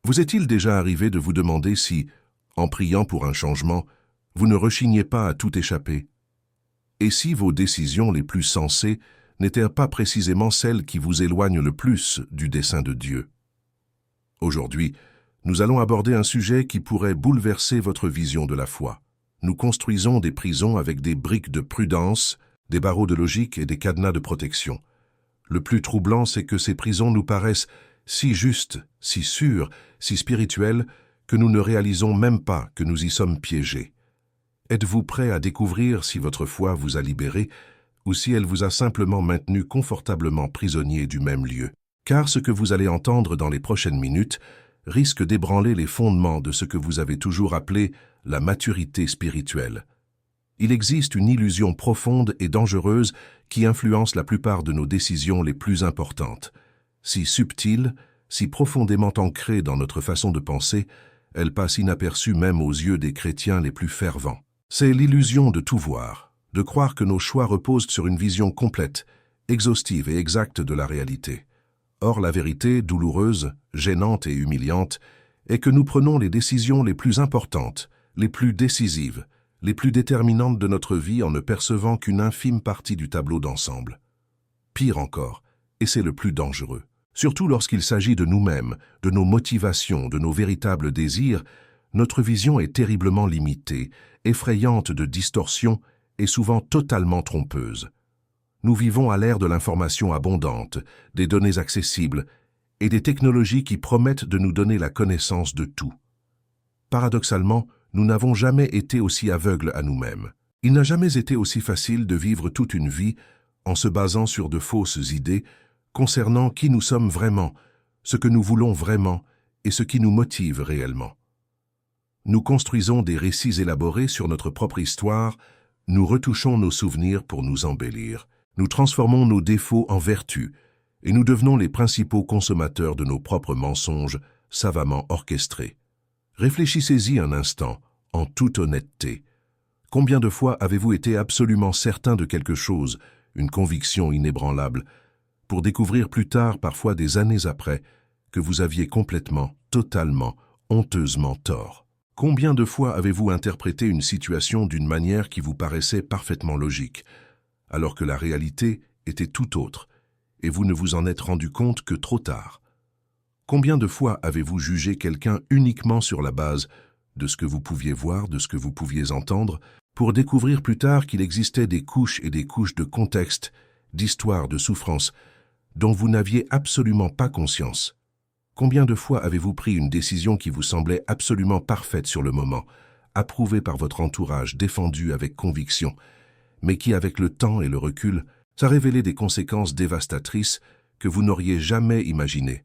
Vous est-il déjà arrivé de vous demander si, en priant pour un changement, vous ne rechigniez pas à tout échapper? Et si vos décisions les plus sensées n'étaient pas précisément celles qui vous éloignent le plus du dessein de Dieu? Aujourd'hui, nous allons aborder un sujet qui pourrait bouleverser votre vision de la foi. Nous construisons des prisons avec des briques de prudence, des barreaux de logique et des cadenas de protection. Le plus troublant, c'est que ces prisons nous paraissent si justes, si sûres, si spirituelles, que nous ne réalisons même pas que nous y sommes piégés. Êtes-vous prêt à découvrir si votre foi vous a libéré ou si elle vous a simplement maintenu confortablement prisonnier du même lieu? Car ce que vous allez entendre dans les prochaines minutes risque d'ébranler les fondements de ce que vous avez toujours appelé la maturité spirituelle. Il existe une illusion profonde et dangereuse qui influence la plupart de nos décisions les plus importantes. Si subtile, si profondément ancrée dans notre façon de penser, elle passe inaperçue même aux yeux des chrétiens les plus fervents. C'est l'illusion de tout voir, de croire que nos choix reposent sur une vision complète, exhaustive et exacte de la réalité. Or, la vérité, douloureuse, gênante et humiliante, est que nous prenons les décisions les plus importantes, les plus décisives, les plus déterminantes de notre vie en ne percevant qu'une infime partie du tableau d'ensemble. Pire encore, et c'est le plus dangereux, surtout lorsqu'il s'agit de nous-mêmes, de nos motivations, de nos véritables désirs, notre vision est terriblement limitée, effrayante de distorsions et souvent totalement trompeuse. Nous vivons à l'ère de l'information abondante, des données accessibles et des technologies qui promettent de nous donner la connaissance de tout. Paradoxalement, nous n'avons jamais été aussi aveugles à nous-mêmes. Il n'a jamais été aussi facile de vivre toute une vie en se basant sur de fausses idées concernant qui nous sommes vraiment, ce que nous voulons vraiment et ce qui nous motive réellement. Nous construisons des récits élaborés sur notre propre histoire, nous retouchons nos souvenirs pour nous embellir. Nous transformons nos défauts en vertus et nous devenons les principaux consommateurs de nos propres mensonges savamment orchestrés. Réfléchissez-y un instant, en toute honnêteté. Combien de fois avez-vous été absolument certain de quelque chose, une conviction inébranlable, pour découvrir plus tard, parfois des années après, que vous aviez complètement, totalement, honteusement tort? Combien de fois avez-vous interprété une situation d'une manière qui vous paraissait parfaitement logique, alors que la réalité était tout autre, et vous ne vous en êtes rendu compte que trop tard? Combien de fois avez-vous jugé quelqu'un uniquement sur la base de ce que vous pouviez voir, de ce que vous pouviez entendre, pour découvrir plus tard qu'il existait des couches et des couches de contexte, d'histoire, de souffrance, dont vous n'aviez absolument pas conscience? Combien de fois avez-vous pris une décision qui vous semblait absolument parfaite sur le moment, approuvée par votre entourage, défendue avec conviction, mais qui, avec le temps et le recul, a révélé des conséquences dévastatrices que vous n'auriez jamais imaginées,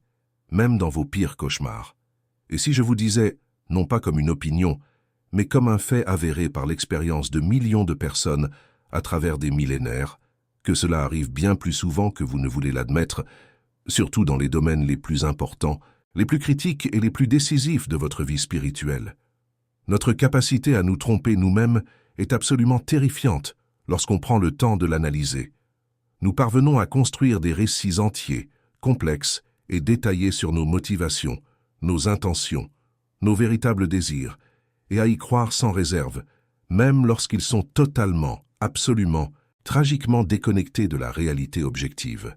même dans vos pires cauchemars? Et si je vous disais, non pas comme une opinion, mais comme un fait avéré par l'expérience de millions de personnes à travers des millénaires, que cela arrive bien plus souvent que vous ne voulez l'admettre, surtout dans les domaines les plus importants, les plus critiques et les plus décisifs de votre vie spirituelle? Notre capacité à nous tromper nous-mêmes est absolument terrifiante lorsqu'on prend le temps de l'analyser. Nous parvenons à construire des récits entiers, complexes et détaillés sur nos motivations, nos intentions, nos véritables désirs, et à y croire sans réserve, même lorsqu'ils sont totalement, absolument, tragiquement déconnectés de la réalité objective.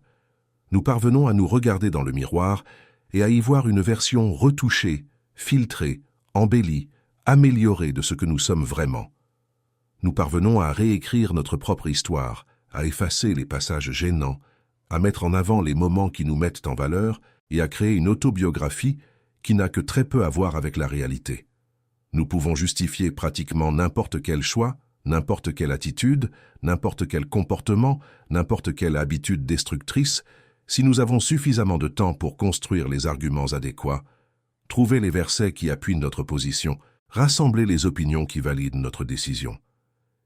Nous parvenons à nous regarder dans le miroir et à y voir une version retouchée, filtrée, embellie, améliorée de ce que nous sommes vraiment. Nous parvenons à réécrire notre propre histoire, à effacer les passages gênants, à mettre en avant les moments qui nous mettent en valeur et à créer une autobiographie qui n'a que très peu à voir avec la réalité. Nous pouvons justifier pratiquement n'importe quel choix, n'importe quelle attitude, n'importe quel comportement, n'importe quelle habitude destructrice, si nous avons suffisamment de temps pour construire les arguments adéquats, trouver les versets qui appuient notre position, rassembler les opinions qui valident notre décision.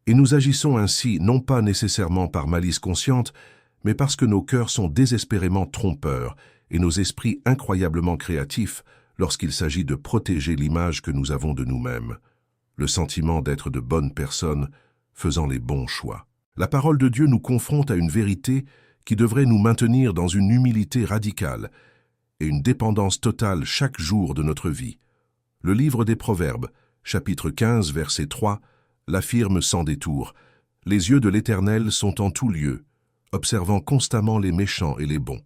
Et nous agissons ainsi non pas nécessairement par malice consciente, mais parce que nos cœurs sont désespérément trompeurs et nos esprits incroyablement créatifs lorsqu'il s'agit de protéger l'image que nous avons de nous-mêmes, le sentiment d'être de bonnes personnes faisant les bons choix. La parole de Dieu nous confronte à une vérité qui devrait nous maintenir dans une humilité radicale et une dépendance totale chaque jour de notre vie. Le livre des Proverbes, chapitre 15, verset 3, l'affirme sans détour. Les yeux de l'Éternel sont en tout lieu, observant constamment les méchants et les bons.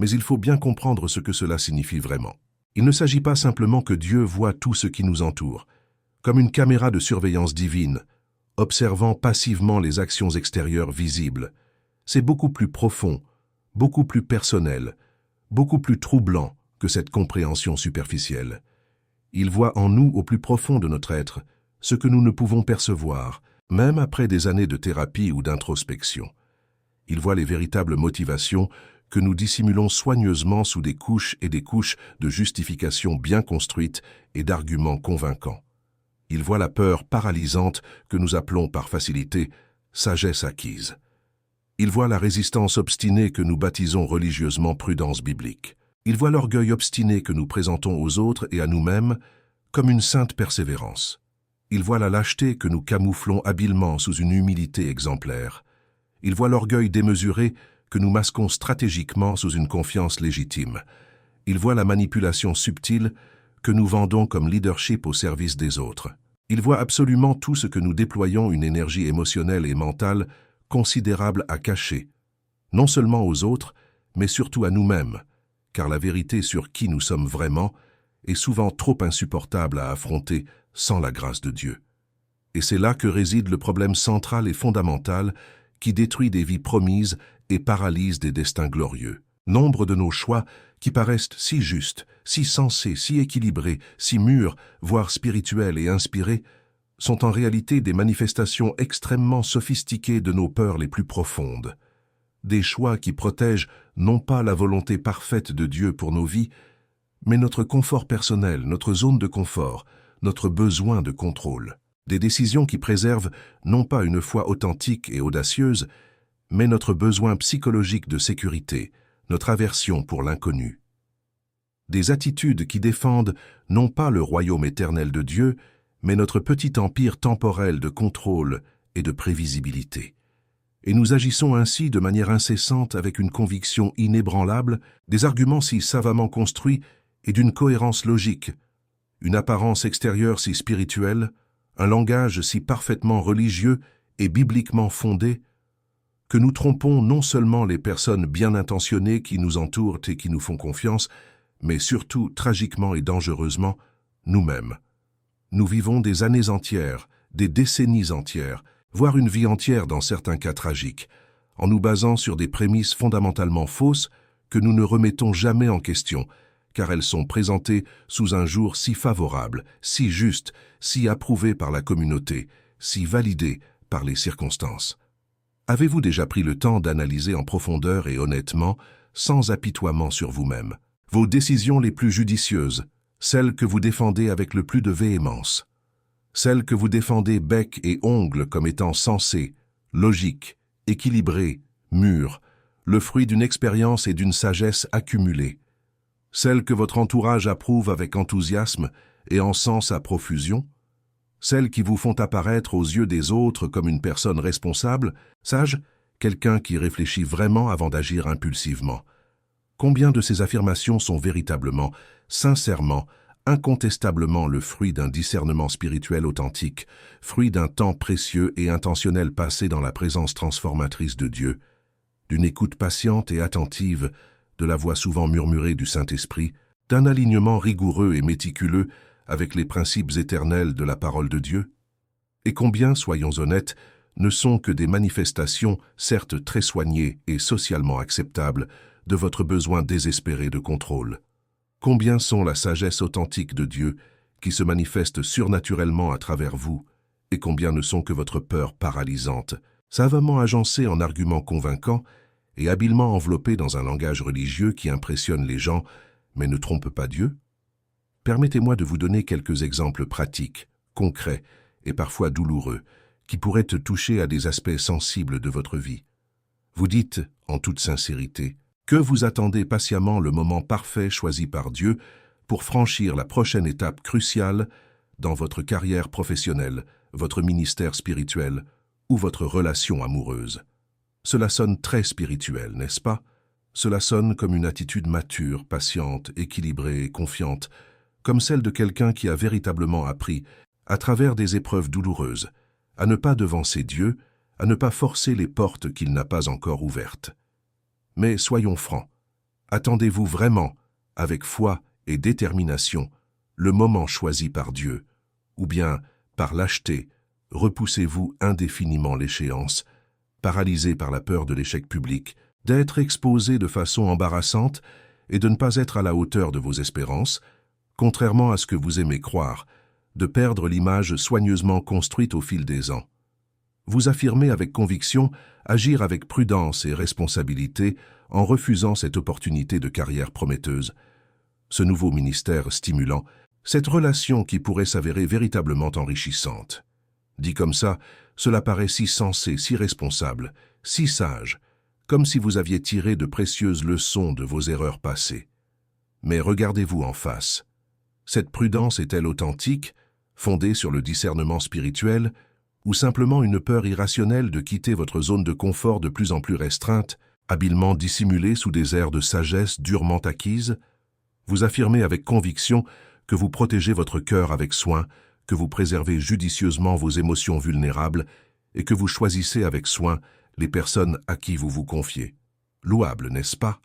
Mais il faut bien comprendre ce que cela signifie vraiment. Il ne s'agit pas simplement que Dieu voit tout ce qui nous entoure, comme une caméra de surveillance divine, observant passivement les actions extérieures visibles. C'est beaucoup plus profond, beaucoup plus personnel, beaucoup plus troublant que cette compréhension superficielle. Il voit en nous, au plus profond de notre être, ce que nous ne pouvons percevoir, même après des années de thérapie ou d'introspection. Il voit les véritables motivations que nous dissimulons soigneusement sous des couches et des couches de justifications bien construites et d'arguments convaincants. Il voit la peur paralysante que nous appelons par facilité « sagesse acquise ». Il voit la résistance obstinée que nous baptisons religieusement prudence biblique. Il voit l'orgueil obstiné que nous présentons aux autres et à nous-mêmes comme une sainte persévérance. Il voit la lâcheté que nous camouflons habilement sous une humilité exemplaire. Il voit l'orgueil démesuré que nous masquons stratégiquement sous une confiance légitime. Il voit la manipulation subtile que nous vendons comme leadership au service des autres. Il voit absolument tout ce que nous déployons une énergie émotionnelle et mentale considérable à cacher, non seulement aux autres, mais surtout à nous-mêmes, car la vérité sur qui nous sommes vraiment est souvent trop insupportable à affronter sans la grâce de Dieu. Et c'est là que réside le problème central et fondamental qui détruit des vies promises et paralyse des destins glorieux. Nombre de nos choix, qui paraissent si justes, si sensés, si équilibrés, si mûrs, voire spirituels et inspirés, sont en réalité des manifestations extrêmement sophistiquées de nos peurs les plus profondes. Des choix qui protègent non pas la volonté parfaite de Dieu pour nos vies, mais notre confort personnel, notre zone de confort, notre besoin de contrôle. Des décisions qui préservent non pas une foi authentique et audacieuse, mais notre besoin psychologique de sécurité, notre aversion pour l'inconnu. Des attitudes qui défendent non pas le royaume éternel de Dieu, mais notre petit empire temporel de contrôle et de prévisibilité. Et nous agissons ainsi de manière incessante avec une conviction inébranlable, des arguments si savamment construits et d'une cohérence logique, une apparence extérieure si spirituelle, un langage si parfaitement religieux et bibliquement fondé, que nous trompons non seulement les personnes bien intentionnées qui nous entourent et qui nous font confiance, mais surtout, tragiquement et dangereusement, nous-mêmes. Nous vivons des années entières, des décennies entières, voire une vie entière dans certains cas tragiques, en nous basant sur des prémices fondamentalement fausses que nous ne remettons jamais en question, car elles sont présentées sous un jour si favorable, si juste, si approuvé par la communauté, si validé par les circonstances. Avez-vous déjà pris le temps d'analyser en profondeur et honnêtement, sans apitoiement sur vous-même, vos décisions les plus judicieuses, celles que vous défendez avec le plus de véhémence, celles que vous défendez bec et ongles comme étant sensées, logiques, équilibrées, mûres, le fruit d'une expérience et d'une sagesse accumulées, celles que votre entourage approuve avec enthousiasme et encense à profusion, celles qui vous font apparaître aux yeux des autres comme une personne responsable, sage, quelqu'un qui réfléchit vraiment avant d'agir impulsivement. Combien de ces affirmations sont véritablement, sincèrement, incontestablement le fruit d'un discernement spirituel authentique, fruit d'un temps précieux et intentionnel passé dans la présence transformatrice de Dieu, d'une écoute patiente et attentive, de la voix souvent murmurée du Saint-Esprit, d'un alignement rigoureux et méticuleux avec les principes éternels de la parole de Dieu? Et combien, soyons honnêtes, ne sont que des manifestations, certes très soignées et socialement acceptables, de votre besoin désespéré de contrôle? Combien sont la sagesse authentique de Dieu qui se manifeste surnaturellement à travers vous, et combien ne sont que votre peur paralysante, savamment agencée en arguments convaincants et habilement enveloppée dans un langage religieux qui impressionne les gens, mais ne trompe pas Dieu? Permettez-moi de vous donner quelques exemples pratiques, concrets et parfois douloureux, qui pourraient te toucher à des aspects sensibles de votre vie. Vous dites, en toute sincérité, que vous attendez patiemment le moment parfait choisi par Dieu pour franchir la prochaine étape cruciale dans votre carrière professionnelle, votre ministère spirituel ou votre relation amoureuse. Cela sonne très spirituel, n'est-ce pas? Cela sonne comme une attitude mature, patiente, équilibrée et confiante, comme celle de quelqu'un qui a véritablement appris, à travers des épreuves douloureuses, à ne pas devancer Dieu, à ne pas forcer les portes qu'il n'a pas encore ouvertes. Mais soyons francs, attendez-vous vraiment, avec foi et détermination, le moment choisi par Dieu, ou bien, par lâcheté, repoussez-vous indéfiniment l'échéance, paralysé par la peur de l'échec public, d'être exposé de façon embarrassante et de ne pas être à la hauteur de vos espérances, contrairement à ce que vous aimez croire, de perdre l'image soigneusement construite au fil des ans. Vous affirmez avec conviction agir avec prudence et responsabilité en refusant cette opportunité de carrière prometteuse, ce nouveau ministère stimulant, cette relation qui pourrait s'avérer véritablement enrichissante. Dit comme ça, cela paraît si sensé, si responsable, si sage, comme si vous aviez tiré de précieuses leçons de vos erreurs passées. Mais regardez-vous en face. Cette prudence est-elle authentique, fondée sur le discernement spirituel, ou simplement une peur irrationnelle de quitter votre zone de confort de plus en plus restreinte, habilement dissimulée sous des airs de sagesse durement acquise? Vous affirmez avec conviction que vous protégez votre cœur avec soin, que vous préservez judicieusement vos émotions vulnérables et que vous choisissez avec soin les personnes à qui vous vous confiez. Louable, n'est-ce pas?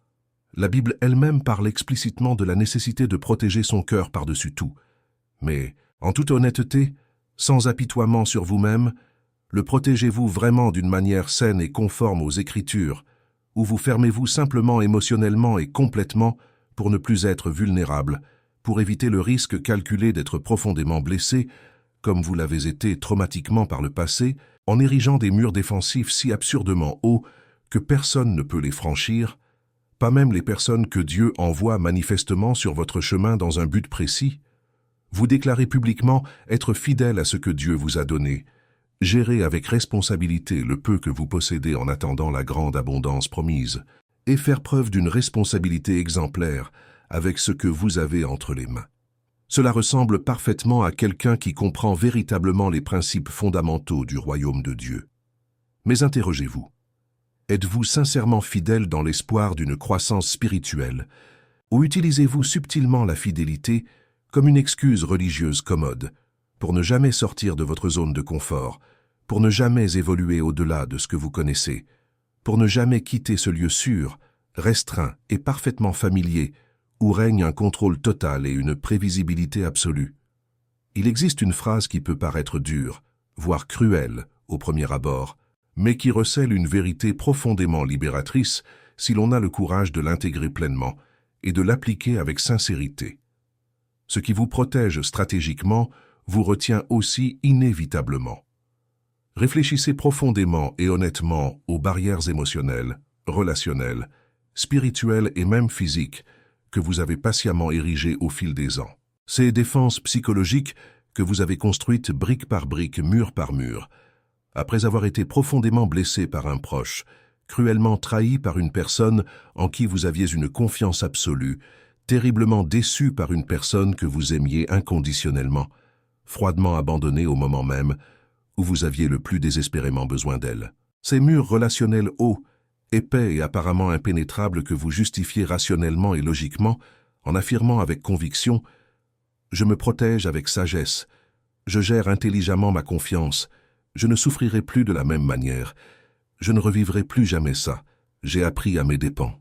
La Bible elle-même parle explicitement de la nécessité de protéger son cœur par-dessus tout. Mais, en toute honnêteté, sans apitoiement sur vous-même, le protégez-vous vraiment d'une manière saine et conforme aux Écritures, ou vous fermez-vous simplement émotionnellement et complètement pour ne plus être vulnérable, pour éviter le risque calculé d'être profondément blessé, comme vous l'avez été traumatiquement par le passé, en érigeant des murs défensifs si absurdement hauts que personne ne peut les franchir, pas même les personnes que Dieu envoie manifestement sur votre chemin dans un but précis? Vous déclarez publiquement être fidèle à ce que Dieu vous a donné, gérer avec responsabilité le peu que vous possédez en attendant la grande abondance promise, et faire preuve d'une responsabilité exemplaire avec ce que vous avez entre les mains. Cela ressemble parfaitement à quelqu'un qui comprend véritablement les principes fondamentaux du royaume de Dieu. Mais interrogez-vous, êtes-vous sincèrement fidèle dans l'espoir d'une croissance spirituelle, ou utilisez-vous subtilement la fidélité comme une excuse religieuse commode, pour ne jamais sortir de votre zone de confort, pour ne jamais évoluer au-delà de ce que vous connaissez, pour ne jamais quitter ce lieu sûr, restreint et parfaitement familier, où règne un contrôle total et une prévisibilité absolue? Il existe une phrase qui peut paraître dure, voire cruelle au premier abord, mais qui recèle une vérité profondément libératrice si l'on a le courage de l'intégrer pleinement et de l'appliquer avec sincérité. Ce qui vous protège stratégiquement vous retient aussi inévitablement. Réfléchissez profondément et honnêtement aux barrières émotionnelles, relationnelles, spirituelles et même physiques que vous avez patiemment érigées au fil des ans. Ces défenses psychologiques que vous avez construites brique par brique, mur par mur, après avoir été profondément blessé par un proche, cruellement trahi par une personne en qui vous aviez une confiance absolue, terriblement déçu par une personne que vous aimiez inconditionnellement, froidement abandonné au moment même où vous aviez le plus désespérément besoin d'elle. Ces murs relationnels hauts, épais et apparemment impénétrables que vous justifiez rationnellement et logiquement, en affirmant avec conviction « Je me protège avec sagesse, je gère intelligemment ma confiance, je ne souffrirai plus de la même manière, je ne revivrai plus jamais ça, j'ai appris à mes dépens. »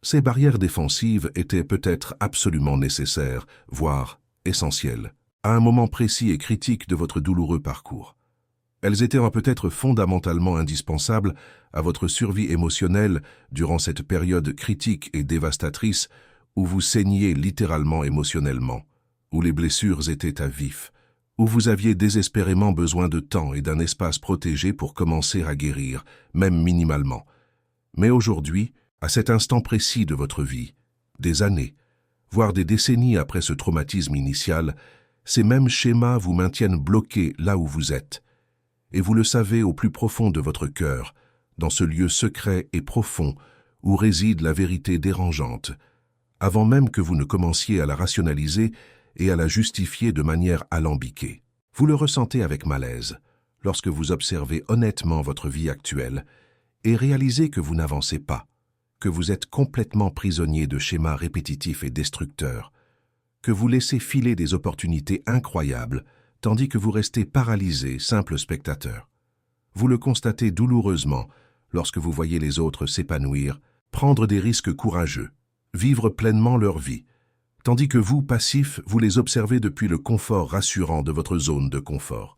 Ces barrières défensives étaient peut-être absolument nécessaires, voire essentielles, à un moment précis et critique de votre douloureux parcours. Elles étaient peut-être fondamentalement indispensables à votre survie émotionnelle durant cette période critique et dévastatrice où vous saigniez littéralement émotionnellement, où les blessures étaient à vif, où vous aviez désespérément besoin de temps et d'un espace protégé pour commencer à guérir, même minimalement. Mais aujourd'hui, à cet instant précis de votre vie, des années, voire des décennies après ce traumatisme initial, ces mêmes schémas vous maintiennent bloqués là où vous êtes. Et vous le savez au plus profond de votre cœur, dans ce lieu secret et profond où réside la vérité dérangeante, avant même que vous ne commenciez à la rationaliser et à la justifier de manière alambiquée. Vous le ressentez avec malaise, lorsque vous observez honnêtement votre vie actuelle et réalisez que vous n'avancez pas, que vous êtes complètement prisonnier de schémas répétitifs et destructeurs, que vous laissez filer des opportunités incroyables, tandis que vous restez paralysé, simple spectateur. Vous le constatez douloureusement lorsque vous voyez les autres s'épanouir, prendre des risques courageux, vivre pleinement leur vie, tandis que vous, passifs, vous les observez depuis le confort rassurant de votre zone de confort.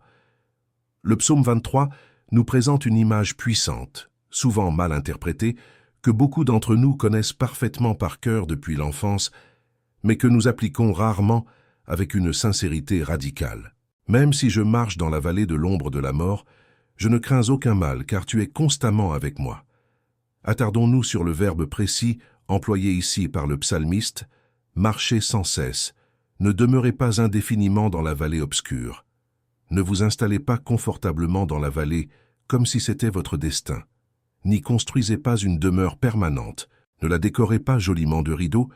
Le psaume 23 nous présente une image puissante, souvent mal interprétée, que beaucoup d'entre nous connaissent parfaitement par cœur depuis l'enfance, mais que nous appliquons rarement avec une sincérité radicale. Même si je marche dans la vallée de l'ombre de la mort, je ne crains aucun mal, car tu es constamment avec moi. Attardons-nous sur le verbe précis employé ici par le psalmiste, marchez sans cesse, ne demeurez pas indéfiniment dans la vallée obscure. Ne vous installez pas confortablement dans la vallée comme si c'était votre destin. N'y construisez pas une demeure permanente, ne la décorez pas joliment de rideaux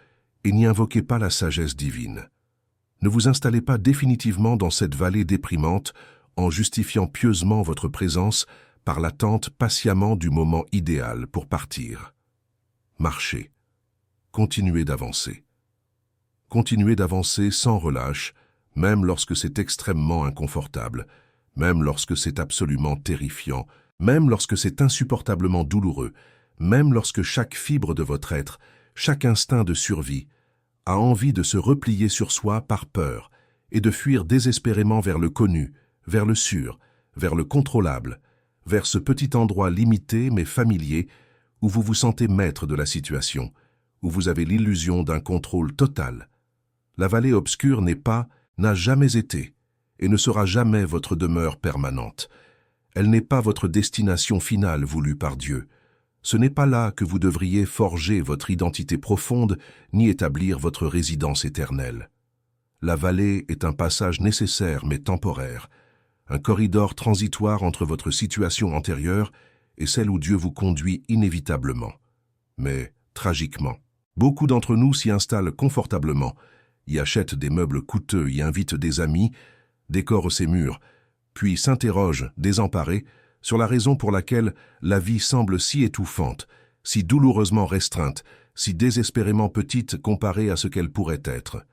et n'y invoquez pas la sagesse divine. Ne vous installez pas définitivement dans cette vallée déprimante en justifiant pieusement votre présence par l'attente patiemment du moment idéal pour partir. Marchez. Continuez d'avancer. Continuez d'avancer sans relâche, même lorsque c'est extrêmement inconfortable, même lorsque c'est absolument terrifiant, même lorsque c'est insupportablement douloureux, même lorsque chaque fibre de votre être, chaque instinct de survie, a envie de se replier sur soi par peur et de fuir désespérément vers le connu, vers le sûr, vers le contrôlable, vers ce petit endroit limité mais familier où vous vous sentez maître de la situation, où vous avez l'illusion d'un contrôle total. La vallée obscure n'est pas, n'a jamais été, et ne sera jamais votre demeure permanente. Elle n'est pas votre destination finale voulue par Dieu. Ce n'est pas là que vous devriez forger votre identité profonde ni établir votre résidence éternelle. La vallée est un passage nécessaire mais temporaire, un corridor transitoire entre votre situation antérieure et celle où Dieu vous conduit inévitablement. Mais, tragiquement, beaucoup d'entre nous s'y installent confortablement, y achètent des meubles coûteux, y invitent des amis, décorent ses murs, puis s'interrogent, désemparés, sur la raison pour laquelle la vie semble si étouffante, si douloureusement restreinte, si désespérément petite comparée à ce qu'elle pourrait être.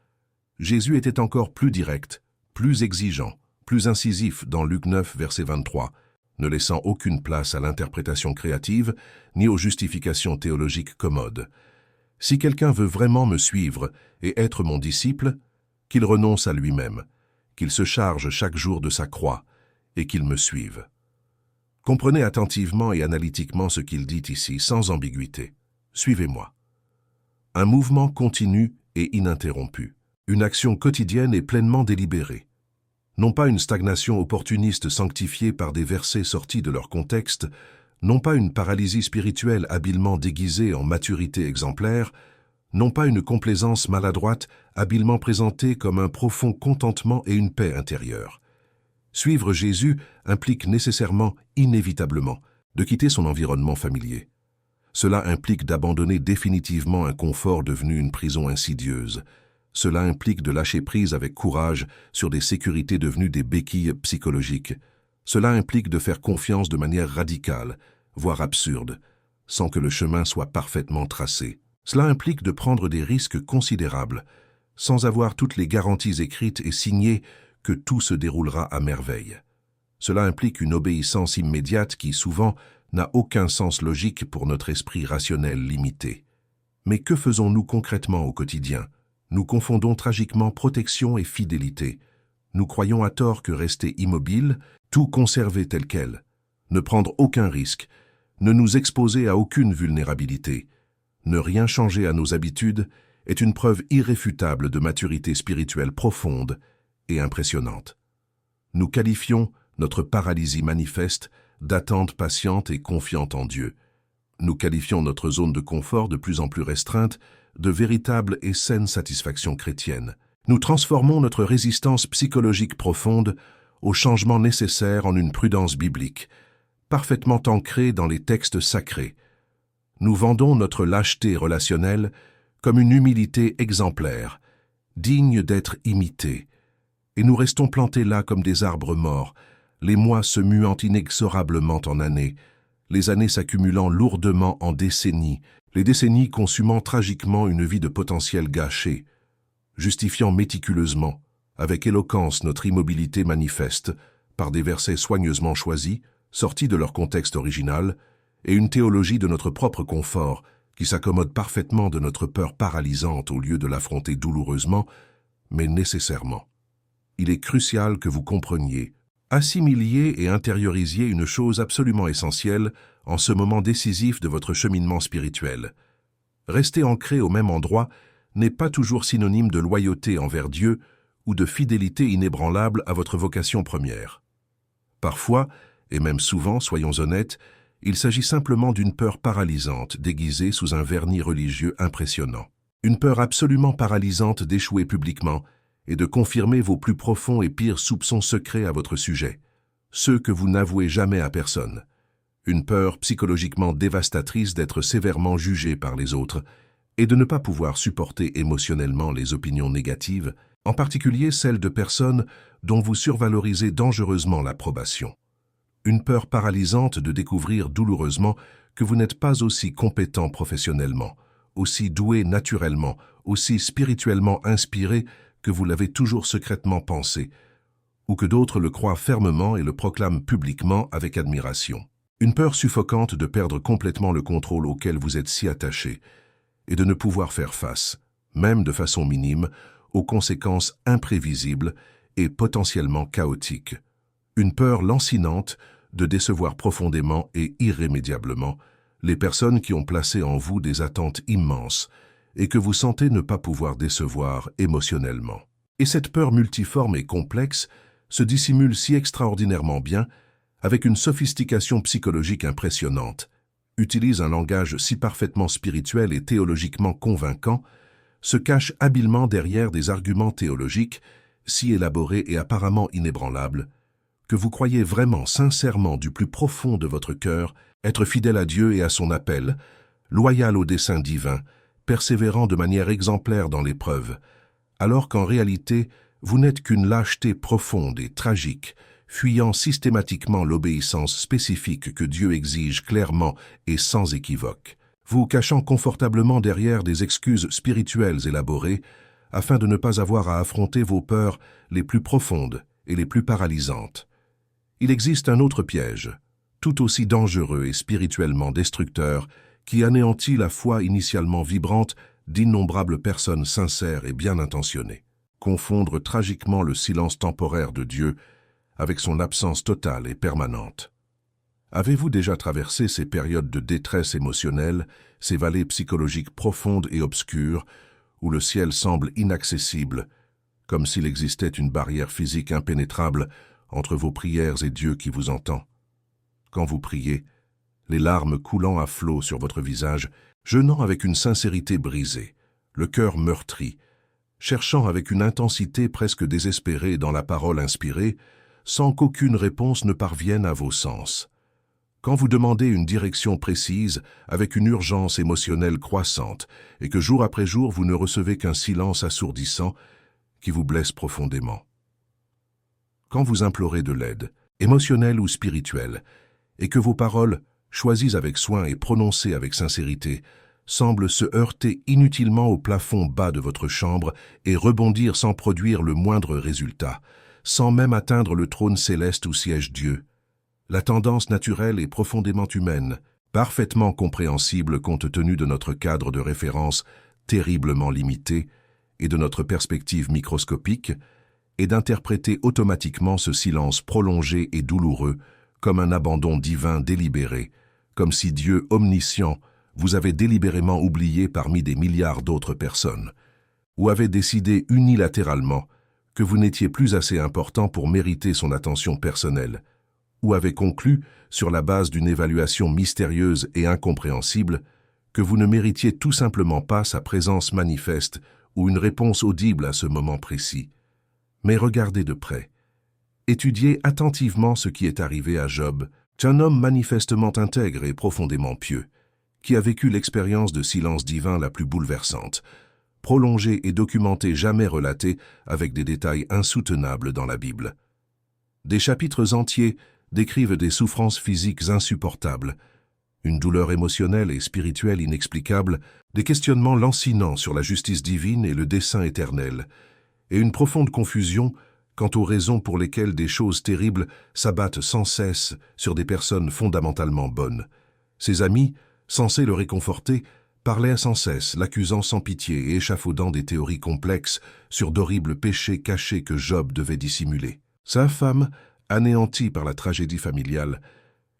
Jésus était encore plus direct, plus exigeant, plus incisif dans Luc 9, verset 23, ne laissant aucune place à l'interprétation créative ni aux justifications théologiques commodes. Si quelqu'un veut vraiment me suivre et être mon disciple, qu'il renonce à lui-même, qu'il se charge chaque jour de sa croix et qu'il me suive. Comprenez attentivement et analytiquement ce qu'il dit ici, sans ambiguïté. Suivez-moi. Un mouvement continu et ininterrompu. Une action quotidienne et pleinement délibérée. Non pas une stagnation opportuniste sanctifiée par des versets sortis de leur contexte, non pas une paralysie spirituelle habilement déguisée en maturité exemplaire, non pas une complaisance maladroite habilement présentée comme un profond contentement et une paix intérieure. Suivre Jésus implique nécessairement, inévitablement, de quitter son environnement familier. Cela implique d'abandonner définitivement un confort devenu une prison insidieuse. Cela implique de lâcher prise avec courage sur des sécurités devenues des béquilles psychologiques. Cela implique de faire confiance de manière radicale, voire absurde, sans que le chemin soit parfaitement tracé. Cela implique de prendre des risques considérables, sans avoir toutes les garanties écrites et signées que tout se déroulera à merveille. Cela implique une obéissance immédiate qui, souvent, n'a aucun sens logique pour notre esprit rationnel limité. Mais que faisons-nous concrètement au quotidien? Nous confondons tragiquement protection et fidélité. Nous croyons à tort que rester immobile, tout conserver tel quel, ne prendre aucun risque, ne nous exposer à aucune vulnérabilité, ne rien changer à nos habitudes est une preuve irréfutable de maturité spirituelle profonde et impressionnante. Nous qualifions notre paralysie manifeste d'attente patiente et confiante en Dieu. Nous qualifions notre zone de confort de plus en plus restreinte de véritable et saine satisfaction chrétienne. Nous transformons notre résistance psychologique profonde au changement nécessaire en une prudence biblique, parfaitement ancrée dans les textes sacrés. Nous vendons notre lâcheté relationnelle comme une humilité exemplaire, digne d'être imitée, et nous restons plantés là comme des arbres morts, les mois se muant inexorablement en années, les années s'accumulant lourdement en décennies, les décennies consumant tragiquement une vie de potentiel gâché, justifiant méticuleusement, avec éloquence notre immobilité manifeste, par des versets soigneusement choisis, sortis de leur contexte original, et une théologie de notre propre confort, qui s'accommode parfaitement de notre peur paralysante au lieu de l'affronter douloureusement, mais nécessairement. Il est crucial que vous compreniez, assimiliez et intériorisiez une chose absolument essentielle en ce moment décisif de votre cheminement spirituel. Rester ancré au même endroit n'est pas toujours synonyme de loyauté envers Dieu ou de fidélité inébranlable à votre vocation première. Parfois, et même souvent, soyons honnêtes, il s'agit simplement d'une peur paralysante déguisée sous un vernis religieux impressionnant. Une peur absolument paralysante d'échouer publiquement et de confirmer vos plus profonds et pires soupçons secrets à votre sujet, ceux que vous n'avouez jamais à personne. Une peur psychologiquement dévastatrice d'être sévèrement jugé par les autres et de ne pas pouvoir supporter émotionnellement les opinions négatives, en particulier celles de personnes dont vous survalorisez dangereusement l'approbation. Une peur paralysante de découvrir douloureusement que vous n'êtes pas aussi compétent professionnellement, aussi doué naturellement, aussi spirituellement inspiré que vous l'avez toujours secrètement pensé, ou que d'autres le croient fermement et le proclament publiquement avec admiration. Une peur suffocante de perdre complètement le contrôle auquel vous êtes si attaché et de ne pouvoir faire face, même de façon minime, aux conséquences imprévisibles et potentiellement chaotiques. Une peur lancinante de décevoir profondément et irrémédiablement les personnes qui ont placé en vous des attentes immenses et que vous sentez ne pas pouvoir décevoir émotionnellement. Et cette peur multiforme et complexe se dissimule si extraordinairement bien, avec une sophistication psychologique impressionnante, utilise un langage si parfaitement spirituel et théologiquement convaincant, se cache habilement derrière des arguments théologiques si élaborés et apparemment inébranlables, que vous croyez vraiment sincèrement du plus profond de votre cœur être fidèle à Dieu et à son appel, loyal au dessein divin, persévérant de manière exemplaire dans l'épreuve, alors qu'en réalité, vous n'êtes qu'une lâcheté profonde et tragique, fuyant systématiquement l'obéissance spécifique que Dieu exige clairement et sans équivoque, vous cachant confortablement derrière des excuses spirituelles élaborées, afin de ne pas avoir à affronter vos peurs les plus profondes et les plus paralysantes. Il existe un autre piège, tout aussi dangereux et spirituellement destructeur, qui anéantit la foi initialement vibrante d'innombrables personnes sincères et bien intentionnées. Confondre tragiquement le silence temporaire de Dieu avec son absence totale et permanente. Avez-vous déjà traversé ces périodes de détresse émotionnelle, ces vallées psychologiques profondes et obscures, où le ciel semble inaccessible, comme s'il existait une barrière physique impénétrable entre vos prières et Dieu qui vous entend? Quand vous priez, les larmes coulant à flots sur votre visage, jeûnant avec une sincérité brisée, le cœur meurtri, cherchant avec une intensité presque désespérée dans la parole inspirée, sans qu'aucune réponse ne parvienne à vos sens. Quand vous demandez une direction précise, avec une urgence émotionnelle croissante, et que jour après jour vous ne recevez qu'un silence assourdissant qui vous blesse profondément. Quand vous implorez de l'aide, émotionnelle ou spirituelle, et que vos paroles, choisies avec soin et prononcées avec sincérité, semblent se heurter inutilement au plafond bas de votre chambre et rebondir sans produire le moindre résultat, sans même atteindre le trône céleste où siège Dieu. La tendance naturelle est profondément humaine, parfaitement compréhensible compte tenu de notre cadre de référence terriblement limité et de notre perspective microscopique, et d'interpréter automatiquement ce silence prolongé et douloureux comme un abandon divin délibéré, comme si Dieu omniscient vous avait délibérément oublié parmi des milliards d'autres personnes, ou avait décidé unilatéralement que vous n'étiez plus assez important pour mériter son attention personnelle, ou avait conclu, sur la base d'une évaluation mystérieuse et incompréhensible, que vous ne méritiez tout simplement pas sa présence manifeste ou une réponse audible à ce moment précis. Mais regardez de près. Étudiez attentivement ce qui est arrivé à Job, un homme manifestement intègre et profondément pieux, qui a vécu l'expérience de silence divin la plus bouleversante, prolongée et documentée, jamais relatée, avec des détails insoutenables dans la Bible. Des chapitres entiers décrivent des souffrances physiques insupportables, Une douleur émotionnelle et spirituelle inexplicable, des questionnements lancinants sur la justice divine et le dessein éternel, et une profonde confusion quant aux raisons pour lesquelles des choses terribles s'abattent sans cesse sur des personnes fondamentalement bonnes. Ses amis, censés le réconforter, parlaient sans cesse, l'accusant sans pitié et échafaudant des théories complexes sur d'horribles péchés cachés que Job devait dissimuler. Sa femme, anéantie par la tragédie familiale,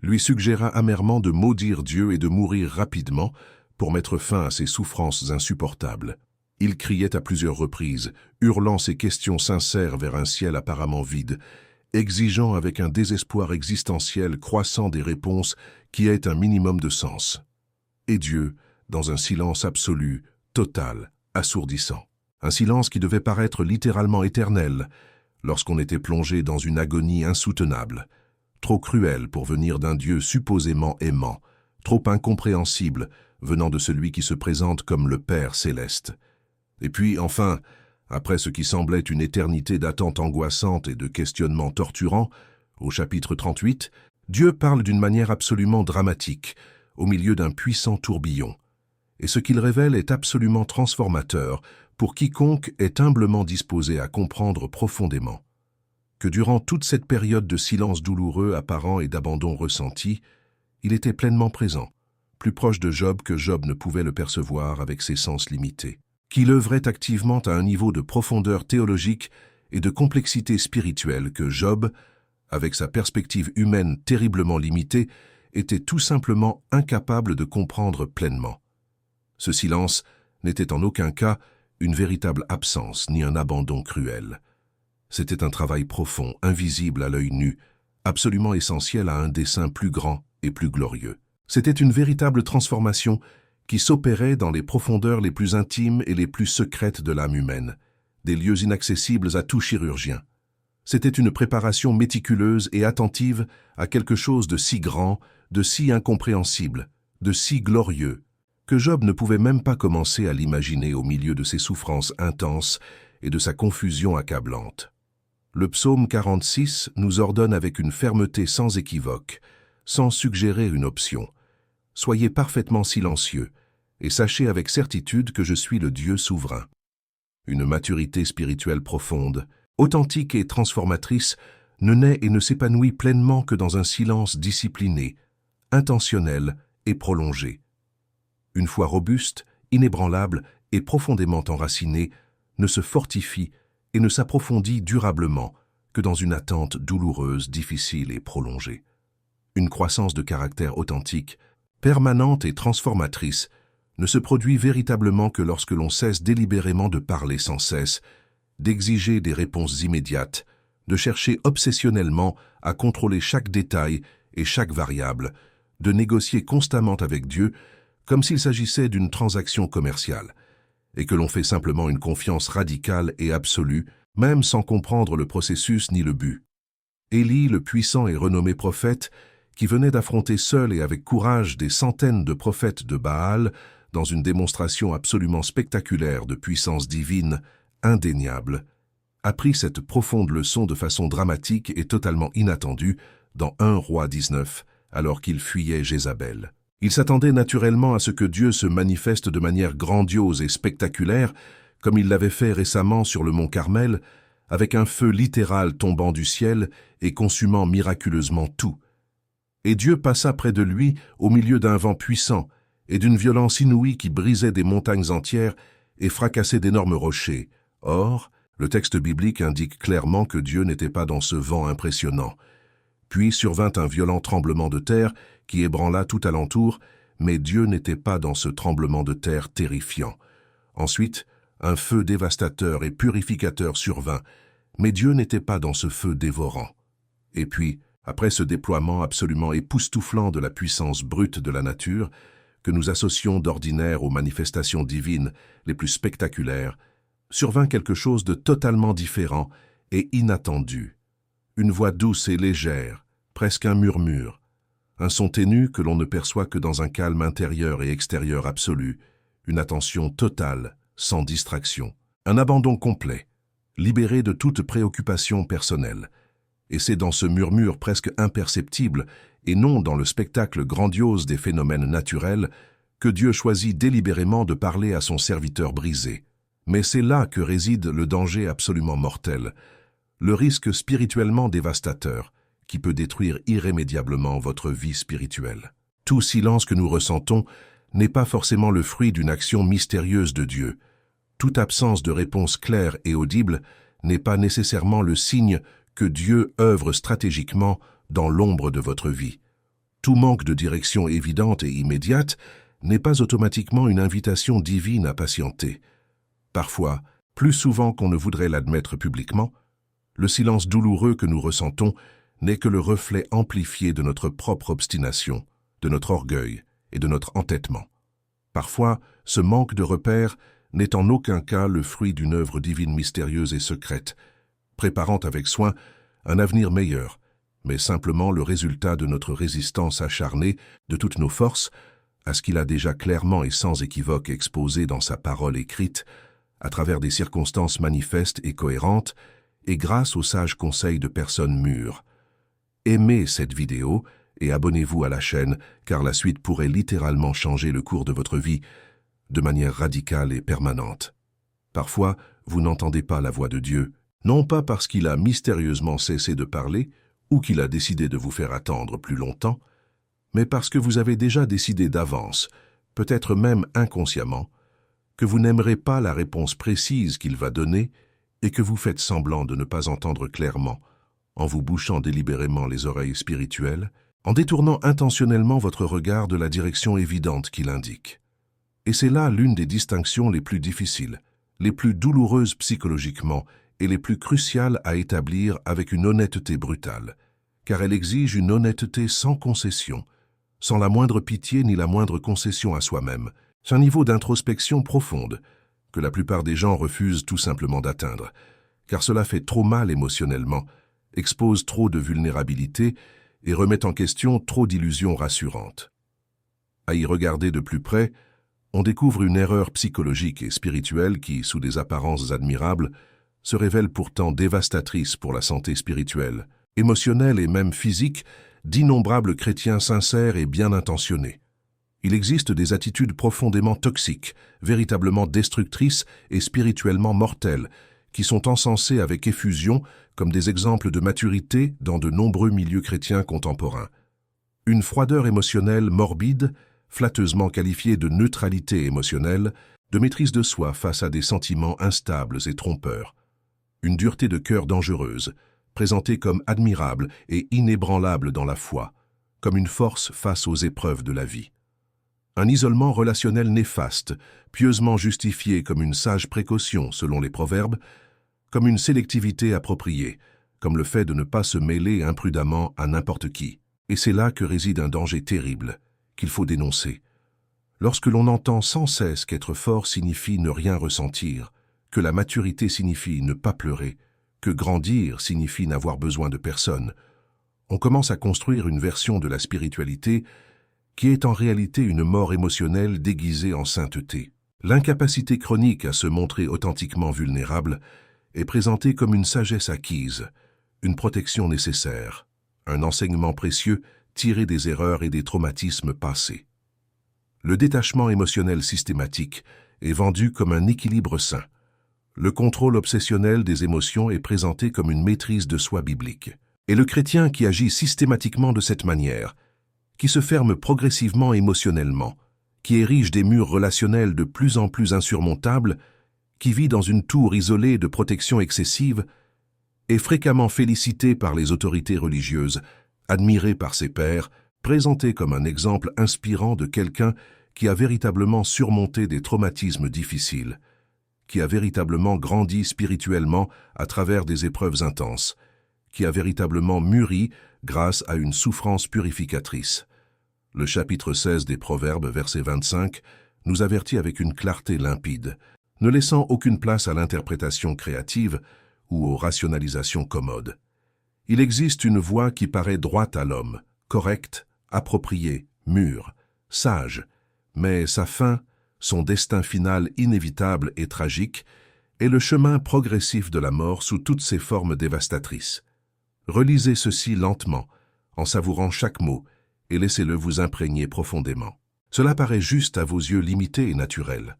lui suggéra amèrement de maudire Dieu et de mourir rapidement pour mettre fin à ses souffrances insupportables. Il criait à plusieurs reprises, hurlant ses questions sincères vers un ciel apparemment vide, exigeant avec un désespoir existentiel croissant des réponses qui aient un minimum de sens. Et Dieu, dans un silence absolu, total, assourdissant. Un silence qui devait paraître littéralement éternel lorsqu'on était plongé dans une agonie insoutenable, trop cruelle pour venir d'un Dieu supposément aimant, trop incompréhensible venant de celui qui se présente comme le Père céleste. Et puis, enfin, après ce qui semblait une éternité d'attente angoissante et de questionnements torturants, au chapitre 38, Dieu parle d'une manière absolument dramatique, au milieu d'un puissant tourbillon. Et ce qu'il révèle est absolument transformateur pour quiconque est humblement disposé à comprendre profondément que durant toute cette période de silence douloureux apparent et d'abandon ressenti, il était pleinement présent, plus proche de Job que Job ne pouvait le percevoir avec ses sens limités, qu'il œuvrait activement à un niveau de profondeur théologique et de complexité spirituelle que Job, avec sa perspective humaine terriblement limitée, était tout simplement incapable de comprendre pleinement. Ce silence n'était en aucun cas une véritable absence ni un abandon cruel. C'était un travail profond, invisible à l'œil nu, absolument essentiel à un dessein plus grand et plus glorieux. C'était une véritable transformation qui s'opérait dans les profondeurs les plus intimes et les plus secrètes de l'âme humaine, des lieux inaccessibles à tout chirurgien. C'était une préparation méticuleuse et attentive à quelque chose de si grand, de si incompréhensible, de si glorieux, que Job ne pouvait même pas commencer à l'imaginer au milieu de ses souffrances intenses et de sa confusion accablante. Le psaume 46 nous ordonne avec une fermeté sans équivoque, sans suggérer une option. « Soyez parfaitement silencieux et sachez avec certitude que je suis le Dieu souverain. » Une maturité spirituelle profonde, authentique et transformatrice, ne naît et ne s'épanouit pleinement que dans un silence discipliné, intentionnel et prolongé. Une foi robuste, inébranlable et profondément enracinée ne se fortifie et ne s'approfondit durablement que dans une attente douloureuse, difficile et prolongée. Une croissance de caractère authentique, permanente et transformatrice, ne se produit véritablement que lorsque l'on cesse délibérément de parler sans cesse, d'exiger des réponses immédiates, de chercher obsessionnellement à contrôler chaque détail et chaque variable, de négocier constamment avec Dieu comme s'il s'agissait d'une transaction commerciale, et que l'on fait simplement une confiance radicale et absolue, même sans comprendre le processus ni le but. Élie, le puissant et renommé prophète, qui venait d'affronter seul et avec courage des centaines de prophètes de Baal dans une démonstration absolument spectaculaire de puissance divine, indéniable, apprit cette profonde leçon de façon dramatique et totalement inattendue dans 1 Roi 19, alors qu'il fuyait Jézabel. Il s'attendait naturellement à ce que Dieu se manifeste de manière grandiose et spectaculaire, comme il l'avait fait récemment sur le mont Carmel, avec un feu littéral tombant du ciel et consumant miraculeusement tout. Et Dieu passa près de lui au milieu d'un vent puissant et d'une violence inouïe qui brisait des montagnes entières et fracassait d'énormes rochers. Or, le texte biblique indique clairement que Dieu n'était pas dans ce vent impressionnant. Puis survint un violent tremblement de terre qui ébranla tout alentour, mais Dieu n'était pas dans ce tremblement de terre terrifiant. Ensuite, un feu dévastateur et purificateur survint, mais Dieu n'était pas dans ce feu dévorant. Et puis, après ce déploiement absolument époustouflant de la puissance brute de la nature, que nous associons d'ordinaire aux manifestations divines les plus spectaculaires, survint quelque chose de totalement différent et inattendu. Une voix douce et légère, presque un murmure, un son ténu que l'on ne perçoit que dans un calme intérieur et extérieur absolu, une attention totale, sans distraction, un abandon complet, libéré de toute préoccupation personnelle, Et c'est dans ce murmure presque imperceptible, et non dans le spectacle grandiose des phénomènes naturels, que Dieu choisit délibérément de parler à son serviteur brisé. Mais c'est là que réside le danger absolument mortel, le risque spirituellement dévastateur, qui peut détruire irrémédiablement votre vie spirituelle. Tout silence que nous ressentons n'est pas forcément le fruit d'une action mystérieuse de Dieu. Toute absence de réponse claire et audible n'est pas nécessairement le signe que Dieu œuvre stratégiquement dans l'ombre de votre vie. Tout manque de direction évidente et immédiate n'est pas automatiquement une invitation divine à patienter. Parfois, plus souvent qu'on ne voudrait l'admettre publiquement, le silence douloureux que nous ressentons n'est que le reflet amplifié de notre propre obstination, de notre orgueil et de notre entêtement. Parfois, ce manque de repères n'est en aucun cas le fruit d'une œuvre divine mystérieuse et secrète, préparant avec soin un avenir meilleur, mais simplement le résultat de notre résistance acharnée de toutes nos forces à ce qu'il a déjà clairement et sans équivoque exposé dans sa parole écrite, à travers des circonstances manifestes et cohérentes, et grâce aux sages conseils de personnes mûres. Aimez cette vidéo et abonnez-vous à la chaîne, car la suite pourrait littéralement changer le cours de votre vie de manière radicale et permanente. Parfois, vous n'entendez pas la voix de Dieu, non pas parce qu'il a mystérieusement cessé de parler ou qu'il a décidé de vous faire attendre plus longtemps, mais parce que vous avez déjà décidé d'avance, peut-être même inconsciemment, que vous n'aimerez pas la réponse précise qu'il va donner et que vous faites semblant de ne pas entendre clairement, en vous bouchant délibérément les oreilles spirituelles, en détournant intentionnellement votre regard de la direction évidente qu'il indique. Et c'est là l'une des distinctions les plus difficiles, les plus douloureuses psychologiquement et les plus cruciales à établir avec une honnêteté brutale, car elle exige une honnêteté sans concession, sans la moindre pitié ni la moindre concession à soi-même. C'est un niveau d'introspection profonde que la plupart des gens refusent tout simplement d'atteindre, car cela fait trop mal émotionnellement, expose trop de vulnérabilité et remet en question trop d'illusions rassurantes. À y regarder de plus près, on découvre une erreur psychologique et spirituelle qui, sous des apparences admirables, se révèle pourtant dévastatrice pour la santé spirituelle, émotionnelle et même physique d'innombrables chrétiens sincères et bien intentionnés. Il existe des attitudes profondément toxiques, véritablement destructrices et spirituellement mortelles, qui sont encensées avec effusion comme des exemples de maturité dans de nombreux milieux chrétiens contemporains. Une froideur émotionnelle morbide, flatteusement qualifiée de neutralité émotionnelle, de maîtrise de soi face à des sentiments instables et trompeurs. Une dureté de cœur dangereuse, présentée comme admirable et inébranlable dans la foi, comme une force face aux épreuves de la vie. Un isolement relationnel néfaste, pieusement justifié comme une sage précaution selon les proverbes, comme une sélectivité appropriée, comme le fait de ne pas se mêler imprudemment à n'importe qui. Et c'est là que réside un danger terrible, qu'il faut dénoncer. Lorsque l'on entend sans cesse qu'être fort signifie ne rien ressentir, que la maturité signifie ne pas pleurer, que grandir signifie n'avoir besoin de personne, on commence à construire une version de la spiritualité qui est en réalité une mort émotionnelle déguisée en sainteté. L'incapacité chronique à se montrer authentiquement vulnérable est présentée comme une sagesse acquise, une protection nécessaire, un enseignement précieux tiré des erreurs et des traumatismes passés. Le détachement émotionnel systématique est vendu comme un équilibre sain. Le contrôle obsessionnel des émotions est présenté comme une maîtrise de soi biblique. Et le chrétien qui agit systématiquement de cette manière, qui se ferme progressivement émotionnellement, qui érige des murs relationnels de plus en plus insurmontables, qui vit dans une tour isolée de protection excessive, est fréquemment félicité par les autorités religieuses, admiré par ses pairs, présenté comme un exemple inspirant de quelqu'un qui a véritablement surmonté des traumatismes difficiles, qui a véritablement grandi spirituellement à travers des épreuves intenses, qui a véritablement mûri grâce à une souffrance purificatrice. Le chapitre 16 des Proverbes, verset 25, nous avertit avec une clarté limpide, ne laissant aucune place à l'interprétation créative ou aux rationalisations commodes. Il existe une voie qui paraît droite à l'homme, correcte, appropriée, mûre, sage, mais sa fin, son destin final inévitable et tragique, est le chemin progressif de la mort sous toutes ses formes dévastatrices. Relisez ceci lentement, en savourant chaque mot, et laissez-le vous imprégner profondément. Cela paraît juste à vos yeux limités et naturel.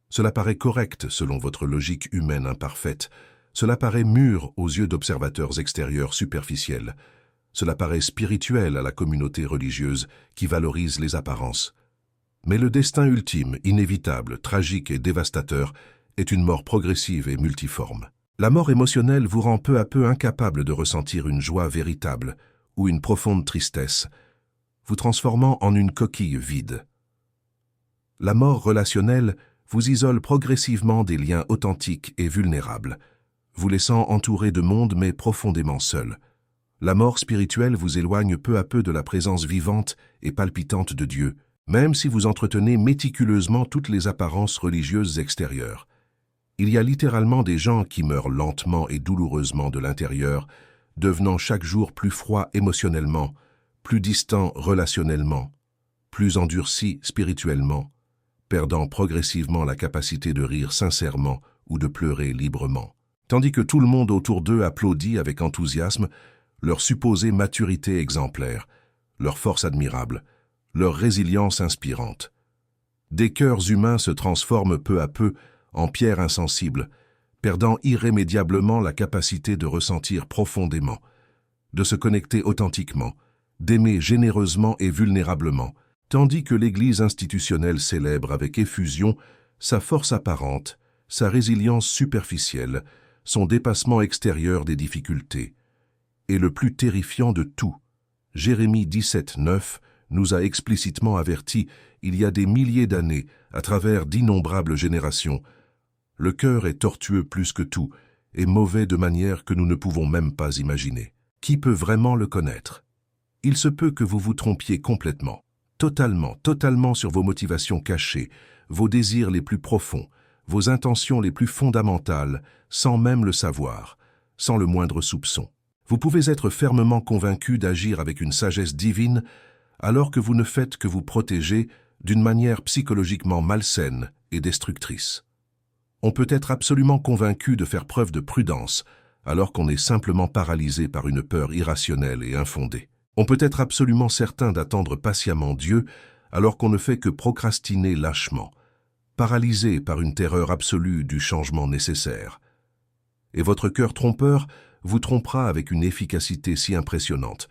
Cela paraît correct selon votre logique humaine imparfaite. Cela paraît mûr aux yeux d'observateurs extérieurs superficiels. Cela paraît spirituel à la communauté religieuse qui valorise les apparences. Mais le destin ultime, inévitable, tragique et dévastateur, est une mort progressive et multiforme. La mort émotionnelle vous rend peu à peu incapable de ressentir une joie véritable ou une profonde tristesse, vous transformant en une coquille vide. La mort relationnelle vous isole progressivement des liens authentiques et vulnérables, vous laissant entouré de monde mais profondément seul. La mort spirituelle vous éloigne peu à peu de la présence vivante et palpitante de Dieu, même si vous entretenez méticuleusement toutes les apparences religieuses extérieures. Il y a littéralement des gens qui meurent lentement et douloureusement de l'intérieur, devenant chaque jour plus froids émotionnellement, plus distants relationnellement, plus endurcis spirituellement, perdant progressivement la capacité de rire sincèrement ou de pleurer librement. Tandis que tout le monde autour d'eux applaudit avec enthousiasme leur supposée maturité exemplaire, leur force admirable, leur résilience inspirante. Des cœurs humains se transforment peu à peu en pierres insensibles, perdant irrémédiablement la capacité de ressentir profondément, de se connecter authentiquement, d'aimer généreusement et vulnérablement, tandis que l'Église institutionnelle célèbre avec effusion sa force apparente, sa résilience superficielle, son dépassement extérieur des difficultés. Et le plus terrifiant de tout, Jérémie 17:9 nous a explicitement avertis il y a des milliers d'années, à travers d'innombrables générations. Le cœur est tortueux plus que tout, et mauvais de manière que nous ne pouvons même pas imaginer. Qui peut vraiment le connaître? Il se peut que vous vous trompiez complètement, totalement sur vos motivations cachées, vos désirs les plus profonds, vos intentions les plus fondamentales, sans même le savoir, sans le moindre soupçon. Vous pouvez être fermement convaincu d'agir avec une sagesse divine, alors que vous ne faites que vous protéger d'une manière psychologiquement malsaine et destructrice. On peut être absolument convaincu de faire preuve de prudence, alors qu'on est simplement paralysé par une peur irrationnelle et infondée. On peut être absolument certain d'attendre patiemment Dieu, alors qu'on ne fait que procrastiner lâchement, paralysé par une terreur absolue du changement nécessaire. Et votre cœur trompeur vous trompera avec une efficacité si impressionnante,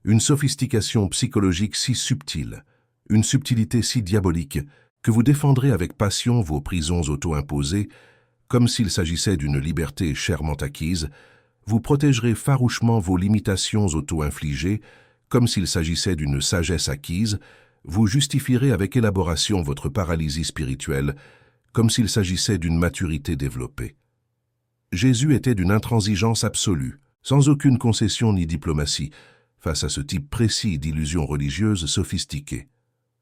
une sophistication psychologique si subtile, une subtilité si diabolique, que vous défendrez avec passion vos prisons auto-imposées, comme s'il s'agissait d'une liberté chèrement acquise, vous protégerez farouchement vos limitations auto-infligées, comme s'il s'agissait d'une sagesse acquise, vous justifierez avec élaboration votre paralysie spirituelle, comme s'il s'agissait d'une maturité développée. Jésus était d'une intransigeance absolue, sans aucune concession ni diplomatie, face à ce type précis d'illusions religieuses sophistiquées.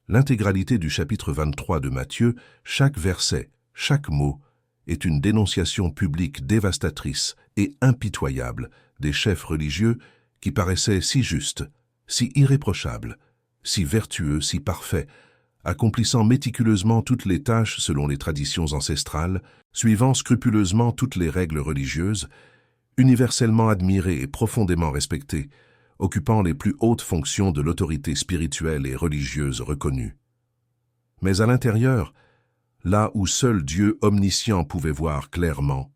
L'intégralité du chapitre 23 de Matthieu, chaque verset, chaque mot, est une dénonciation publique dévastatrice et impitoyable des chefs religieux qui paraissaient si justes, si irréprochables, si vertueux, si parfaits, accomplissant méticuleusement toutes les tâches selon les traditions ancestrales, suivant scrupuleusement toutes les règles religieuses, universellement admirés et profondément respectés, occupant les plus hautes fonctions de l'autorité spirituelle et religieuse reconnue. Mais à l'intérieur, là où seul Dieu omniscient pouvait voir clairement,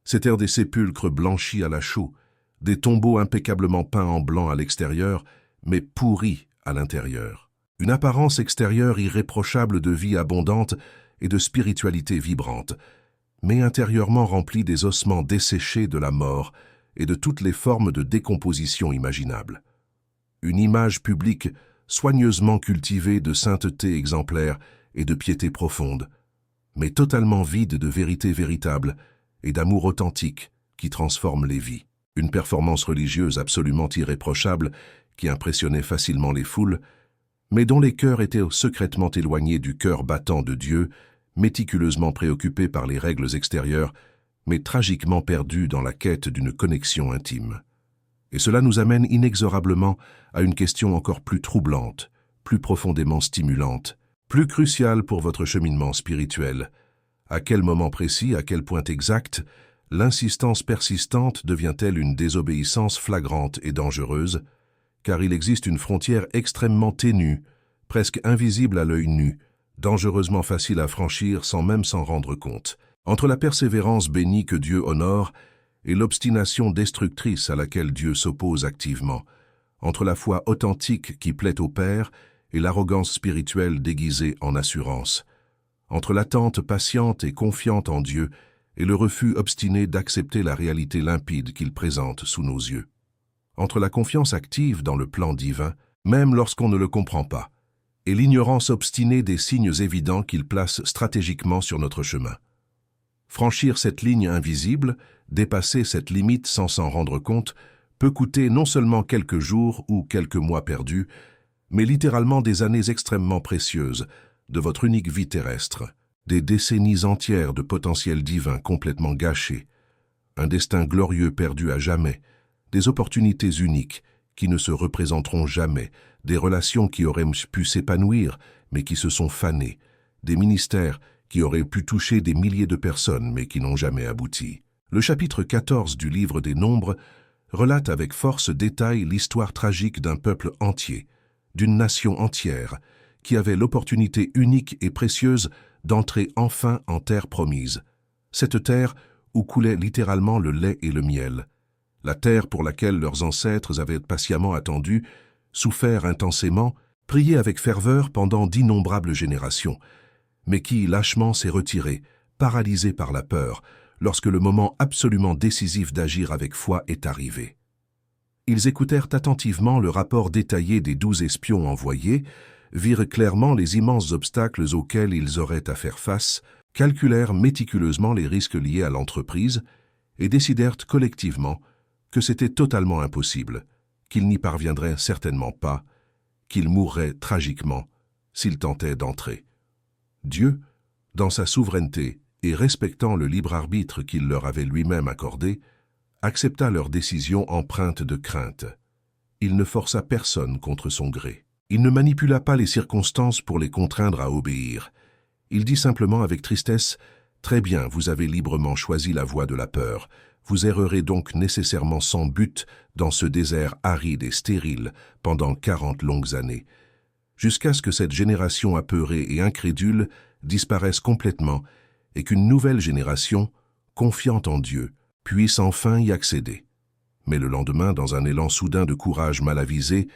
c'étaient des sépulcres blanchis à la chaux, des tombeaux impeccablement peints en blanc à l'extérieur, mais pourris à l'intérieur. Une apparence extérieure irréprochable de vie abondante et de spiritualité vibrante, mais intérieurement remplie des ossements desséchés de la mort et de toutes les formes de décomposition imaginables. Une image publique soigneusement cultivée de sainteté exemplaire et de piété profonde, mais totalement vide de vérité véritable et d'amour authentique qui transforme les vies. Une performance religieuse absolument irréprochable qui impressionnait facilement les foules, mais dont les cœurs étaient secrètement éloignés du cœur battant de Dieu, méticuleusement préoccupés par les règles extérieures, mais tragiquement perdus dans la quête d'une connexion intime. Et cela nous amène inexorablement à une question encore plus troublante, plus profondément stimulante, plus cruciale pour votre cheminement spirituel. À quel moment précis, à quel point exact, L'insistance persistante devient-elle une désobéissance flagrante et dangereuse, car il existe une frontière extrêmement ténue, presque invisible à l'œil nu, dangereusement facile à franchir sans même s'en rendre compte, entre la persévérance bénie que Dieu honore et l'obstination destructrice à laquelle Dieu s'oppose activement, entre la foi authentique qui plaît au Père et l'arrogance spirituelle déguisée en assurance, entre l'attente patiente et confiante en Dieu et le refus obstiné d'accepter la réalité limpide qu'il présente sous nos yeux, entre la confiance active dans le plan divin, même lorsqu'on ne le comprend pas, et l'ignorance obstinée des signes évidents qu'il place stratégiquement sur notre chemin. Franchir cette ligne invisible, dépasser cette limite sans s'en rendre compte, peut coûter non seulement quelques jours ou quelques mois perdus, mais littéralement des années extrêmement précieuses de votre unique vie terrestre, des décennies entières de potentiel divin complètement gâchés, un destin glorieux perdu à jamais, des opportunités uniques qui ne se représenteront jamais, des relations qui auraient pu s'épanouir mais qui se sont fanées, des ministères qui auraient pu toucher des milliers de personnes mais qui n'ont jamais abouti. Le chapitre 14 du livre des Nombres relate avec force détail l'histoire tragique d'un peuple entier, d'une nation entière, qui avait l'opportunité unique et précieuse d'entrer enfin en terre promise, cette terre où coulait littéralement le lait et le miel, la terre pour laquelle leurs ancêtres avaient patiemment attendu, souffert intensément, prié avec ferveur pendant d'innombrables générations, mais qui lâchement s'est retirée, paralysée par la peur, lorsque le moment absolument décisif d'agir avec foi est arrivé. Ils écoutèrent attentivement le rapport détaillé des 12 espions envoyés, virent clairement les immenses obstacles auxquels ils auraient à faire face, calculèrent méticuleusement les risques liés à l'entreprise et décidèrent collectivement que c'était totalement impossible, qu'ils n'y parviendraient certainement pas, qu'ils mourraient tragiquement s'ils tentaient d'entrer. Dieu, dans sa souveraineté et respectant le libre arbitre qu'il leur avait lui-même accordé, accepta leur décision empreinte de crainte. Il ne força personne contre son gré. Il ne manipula pas les circonstances pour les contraindre à obéir. Il dit simplement avec tristesse « Très bien, vous avez librement choisi la voie de la peur. Vous errerez donc nécessairement sans but dans ce désert aride et stérile pendant 40 longues années, jusqu'à ce que cette génération apeurée et incrédule disparaisse complètement et qu'une nouvelle génération, confiante en Dieu, puisse enfin y accéder. » Mais le lendemain, dans un élan soudain de courage mal avisé,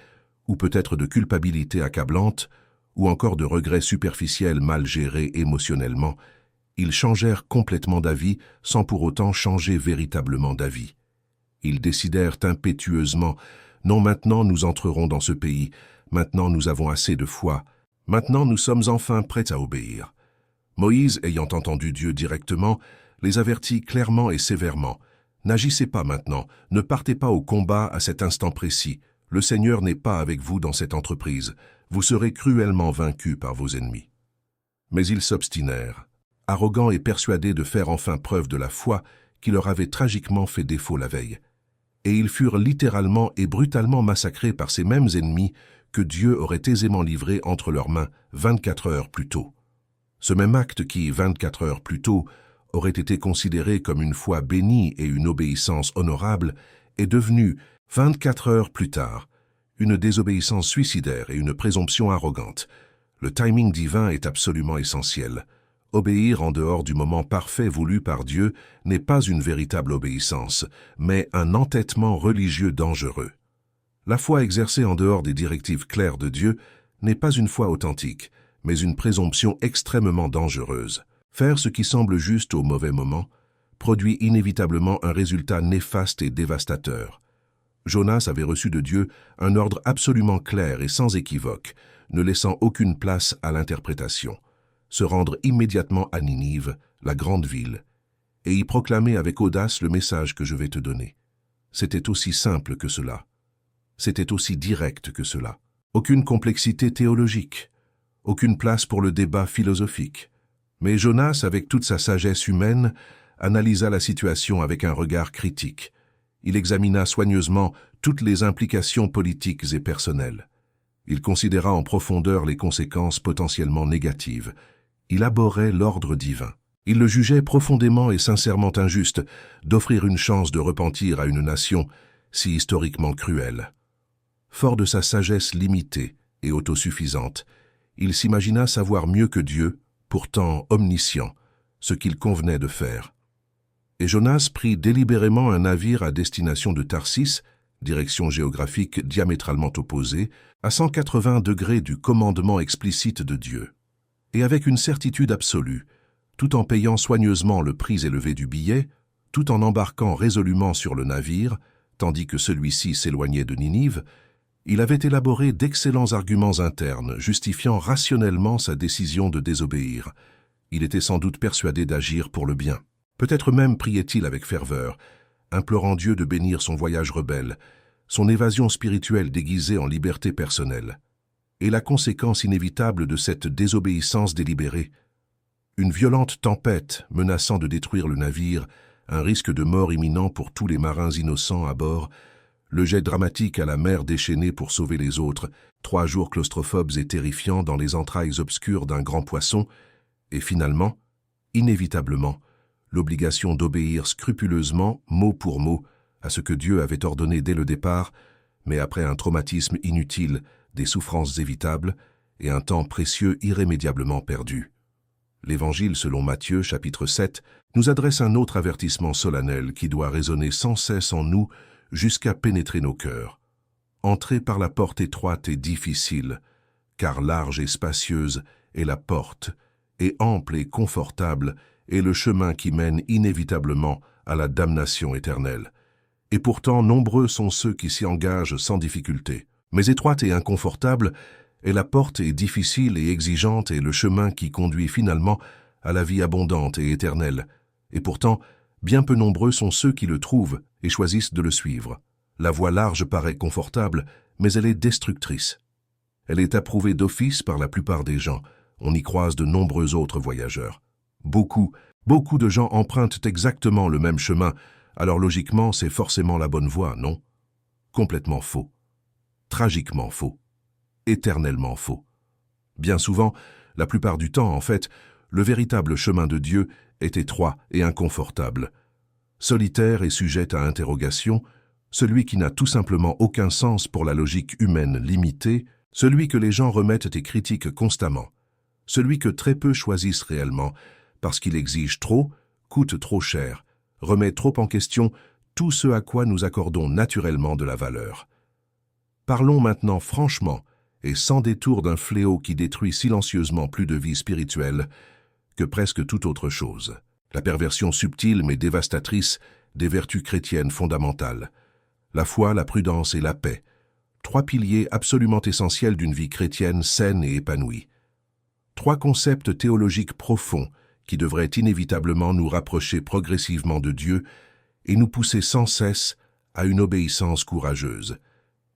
ou peut-être de culpabilité accablante, ou encore de regrets superficiels mal gérés émotionnellement, ils changèrent complètement d'avis sans pour autant changer véritablement d'avis. Ils décidèrent impétueusement « Non, maintenant nous entrerons dans ce pays, maintenant nous avons assez de foi, maintenant nous sommes enfin prêts à obéir. » Moïse, ayant entendu Dieu directement, les avertit clairement et sévèrement « N'agissez pas maintenant, ne partez pas au combat à cet instant précis. Le Seigneur n'est pas avec vous dans cette entreprise. Vous serez cruellement vaincus par vos ennemis. » Mais ils s'obstinèrent, arrogants et persuadés de faire enfin preuve de la foi qui leur avait tragiquement fait défaut la veille. Et ils furent littéralement et brutalement massacrés par ces mêmes ennemis que Dieu aurait aisément livrés entre leurs mains 24 heures plus tôt. Ce même acte qui, 24 heures plus tôt, aurait été considéré comme une foi bénie et une obéissance honorable, est devenu, 24 heures plus tard, une désobéissance suicidaire et une présomption arrogante. Le timing divin est absolument essentiel. Obéir en dehors du moment parfait voulu par Dieu n'est pas une véritable obéissance, mais un entêtement religieux dangereux. La foi exercée en dehors des directives claires de Dieu n'est pas une foi authentique, mais une présomption extrêmement dangereuse. Faire ce qui semble juste au mauvais moment produit inévitablement un résultat néfaste et dévastateur. Jonas avait reçu de Dieu un ordre absolument clair et sans équivoque, ne laissant aucune place à l'interprétation. Se rendre immédiatement à Ninive, la grande ville, et y proclamer avec audace le message que je vais te donner. C'était aussi simple que cela. C'était aussi direct que cela. Aucune complexité théologique, aucune place pour le débat philosophique. Mais Jonas, avec toute sa sagesse humaine, analysa la situation avec un regard critique. Il examina soigneusement toutes les implications politiques et personnelles. Il considéra en profondeur les conséquences potentiellement négatives. Il abhorrait l'ordre divin. Il le jugeait profondément et sincèrement injuste d'offrir une chance de repentir à une nation si historiquement cruelle. Fort de sa sagesse limitée et autosuffisante, il s'imagina savoir mieux que Dieu, pourtant omniscient, ce qu'il convenait de faire. Et Jonas prit délibérément un navire à destination de Tarsis, direction géographique diamétralement opposée, à 180 degrés du commandement explicite de Dieu. Et avec une certitude absolue, tout en payant soigneusement le prix élevé du billet, tout en embarquant résolument sur le navire, tandis que celui-ci s'éloignait de Ninive, il avait élaboré d'excellents arguments internes justifiant rationnellement sa décision de désobéir. Il était sans doute persuadé d'agir pour le bien. Peut-être même priait-il avec ferveur, implorant Dieu de bénir son voyage rebelle, son évasion spirituelle déguisée en liberté personnelle. Et la conséquence inévitable de cette désobéissance délibérée, une violente tempête menaçant de détruire le navire, un risque de mort imminent pour tous les marins innocents à bord, le jet dramatique à la mer déchaînée pour sauver les autres, 3 jours claustrophobes et terrifiants dans les entrailles obscures d'un grand poisson, et finalement, inévitablement, l'obligation d'obéir scrupuleusement, mot pour mot, à ce que Dieu avait ordonné dès le départ, mais après un traumatisme inutile, des souffrances évitables et un temps précieux irrémédiablement perdu. L'Évangile selon Matthieu, chapitre 7, nous adresse un autre avertissement solennel qui doit résonner sans cesse en nous jusqu'à pénétrer nos cœurs. Entrez par la porte étroite et difficile, car large et spacieuse est la porte, et ample et confortable est le chemin qui mène inévitablement à la damnation éternelle. Et pourtant, nombreux sont ceux qui s'y engagent sans difficulté. Mais étroite et inconfortable est la porte, et difficile et exigeante est le chemin qui conduit finalement à la vie abondante et éternelle. Et pourtant, bien peu nombreux sont ceux qui le trouvent et choisissent de le suivre. La voie large paraît confortable, mais elle est destructrice. Elle est approuvée d'office par la plupart des gens. On y croise de nombreux autres voyageurs. Beaucoup de gens empruntent exactement le même chemin, alors logiquement c'est forcément la bonne voie, non? Complètement faux. Tragiquement faux. Éternellement faux. Bien souvent, la plupart du temps en fait, le véritable chemin de Dieu est étroit et inconfortable. Solitaire et sujet à interrogation, celui qui n'a tout simplement aucun sens pour la logique humaine limitée, celui que les gens remettent et critiquent constamment, celui que très peu choisissent réellement, parce qu'il exige trop, coûte trop cher, remet trop en question tout ce à quoi nous accordons naturellement de la valeur. Parlons maintenant franchement et sans détour d'un fléau qui détruit silencieusement plus de vies spirituelles que presque toute autre chose. La perversion subtile mais dévastatrice des vertus chrétiennes fondamentales. La foi, la prudence et la paix. 3 piliers absolument essentiels d'une vie chrétienne saine et épanouie. 3 concepts théologiques profonds qui devraient inévitablement nous rapprocher progressivement de Dieu et nous pousser sans cesse à une obéissance courageuse.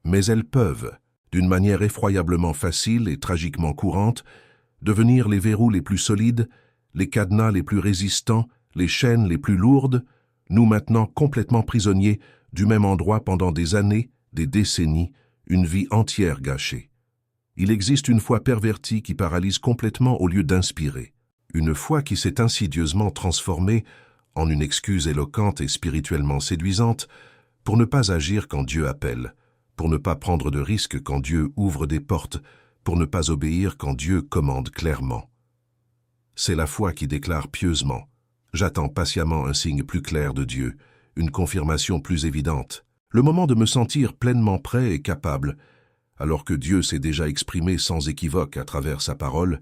Mais elles peuvent, d'une manière effroyablement facile et tragiquement courante, devenir les verrous les plus solides, les cadenas les plus résistants, les chaînes les plus lourdes, nous maintenant complètement prisonniers du même endroit pendant des années, des décennies, une vie entière gâchée. Il existe une foi pervertie qui paralyse complètement au lieu d'inspirer. Une foi qui s'est insidieusement transformée en une excuse éloquente et spirituellement séduisante pour ne pas agir quand Dieu appelle, pour ne pas prendre de risques quand Dieu ouvre des portes, pour ne pas obéir quand Dieu commande clairement. C'est la foi qui déclare pieusement « J'attends patiemment un signe plus clair de Dieu, une confirmation plus évidente, le moment de me sentir pleinement prêt et capable, alors que Dieu s'est déjà exprimé sans équivoque à travers sa parole,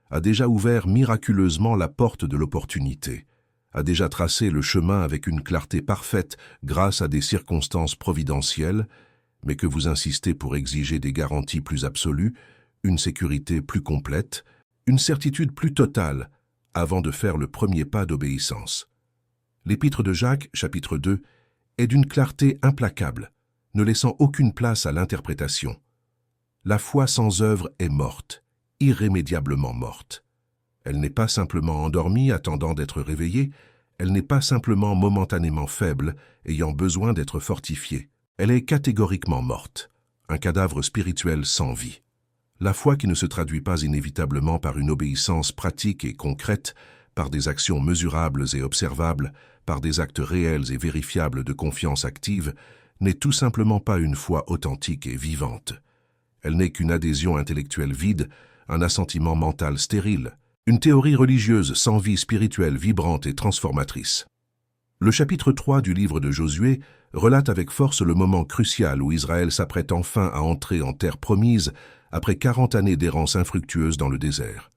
a déjà ouvert miraculeusement la porte de l'opportunité, a déjà tracé le chemin avec une clarté parfaite grâce à des circonstances providentielles, mais que vous insistez pour exiger des garanties plus absolues, une sécurité plus complète, une certitude plus totale, avant de faire le premier pas d'obéissance. L'Épître de Jacques, chapitre 2, est d'une clarté implacable, ne laissant aucune place à l'interprétation. La foi sans œuvre est morte, irrémédiablement morte. Elle n'est pas simplement endormie, attendant d'être réveillée, elle n'est pas simplement momentanément faible, ayant besoin d'être fortifiée. Elle est catégoriquement morte, un cadavre spirituel sans vie. La foi qui ne se traduit pas inévitablement par une obéissance pratique et concrète, par des actions mesurables et observables, par des actes réels et vérifiables de confiance active, n'est tout simplement pas une foi authentique et vivante. Elle n'est qu'une adhésion intellectuelle vide, un assentiment mental stérile, une théorie religieuse sans vie spirituelle vibrante et transformatrice. Le chapitre 3 du livre de Josué relate avec force le moment crucial où Israël s'apprête enfin à entrer en terre promise après 40 années d'errance infructueuse dans le désert.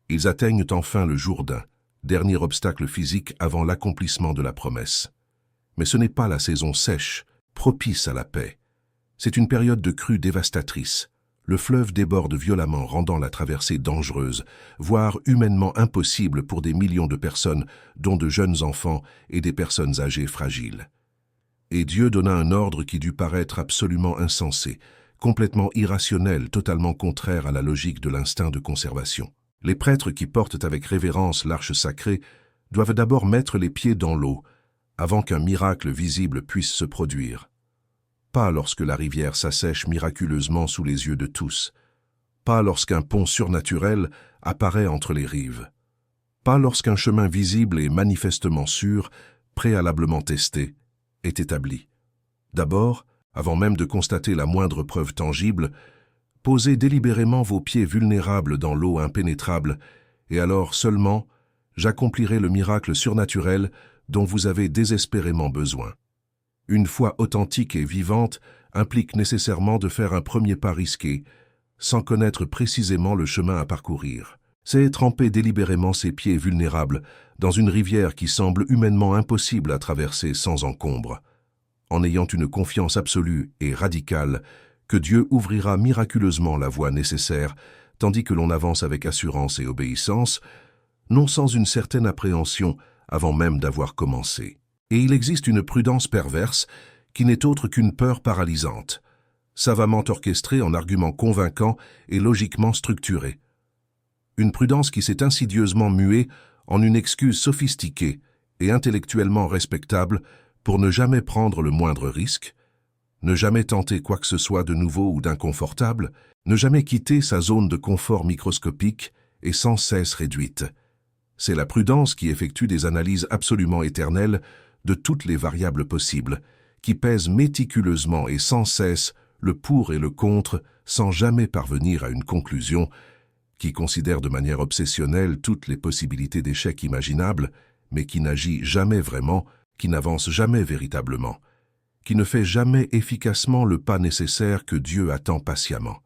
Ils atteignent enfin le Jourdain, dernier obstacle physique avant l'accomplissement de la promesse. Mais ce n'est pas la saison sèche, propice à la paix. C'est une période de crue dévastatrice. Le fleuve déborde violemment, rendant la traversée dangereuse, voire humainement impossible pour des millions de personnes, dont de jeunes enfants et des personnes âgées fragiles. Et Dieu donna un ordre qui dut paraître absolument insensé, complètement irrationnel, totalement contraire à la logique de l'instinct de conservation. Les prêtres qui portent avec révérence l'arche sacrée doivent d'abord mettre les pieds dans l'eau, avant qu'un miracle visible puisse se produire. Pas lorsque la rivière s'assèche miraculeusement sous les yeux de tous. Pas lorsqu'un pont surnaturel apparaît entre les rives. Pas lorsqu'un chemin visible et manifestement sûr, préalablement testé, est établi. D'abord, avant même de constater la moindre preuve tangible, posez délibérément vos pieds vulnérables dans l'eau impénétrable, et alors seulement, j'accomplirai le miracle surnaturel dont vous avez désespérément besoin. Une foi authentique et vivante implique nécessairement de faire un premier pas risqué, sans connaître précisément le chemin à parcourir. C'est tremper délibérément ses pieds vulnérables dans une rivière qui semble humainement impossible à traverser sans encombre, en ayant une confiance absolue et radicale que Dieu ouvrira miraculeusement la voie nécessaire, tandis que l'on avance avec assurance et obéissance, non sans une certaine appréhension avant même d'avoir commencé. Et il existe une prudence perverse qui n'est autre qu'une peur paralysante, savamment orchestrée en arguments convaincants et logiquement structurés. Une prudence qui s'est insidieusement muée en une excuse sophistiquée et intellectuellement respectable pour ne jamais prendre le moindre risque, ne jamais tenter quoi que ce soit de nouveau ou d'inconfortable, ne jamais quitter sa zone de confort microscopique et sans cesse réduite. C'est la prudence qui effectue des analyses absolument éternelles de toutes les variables possibles, qui pèse méticuleusement et sans cesse le pour et le contre sans jamais parvenir à une conclusion, qui considère de manière obsessionnelle toutes les possibilités d'échec imaginables, mais qui n'agit jamais vraiment, qui n'avance jamais véritablement, qui ne fait jamais efficacement le pas nécessaire que Dieu attend patiemment.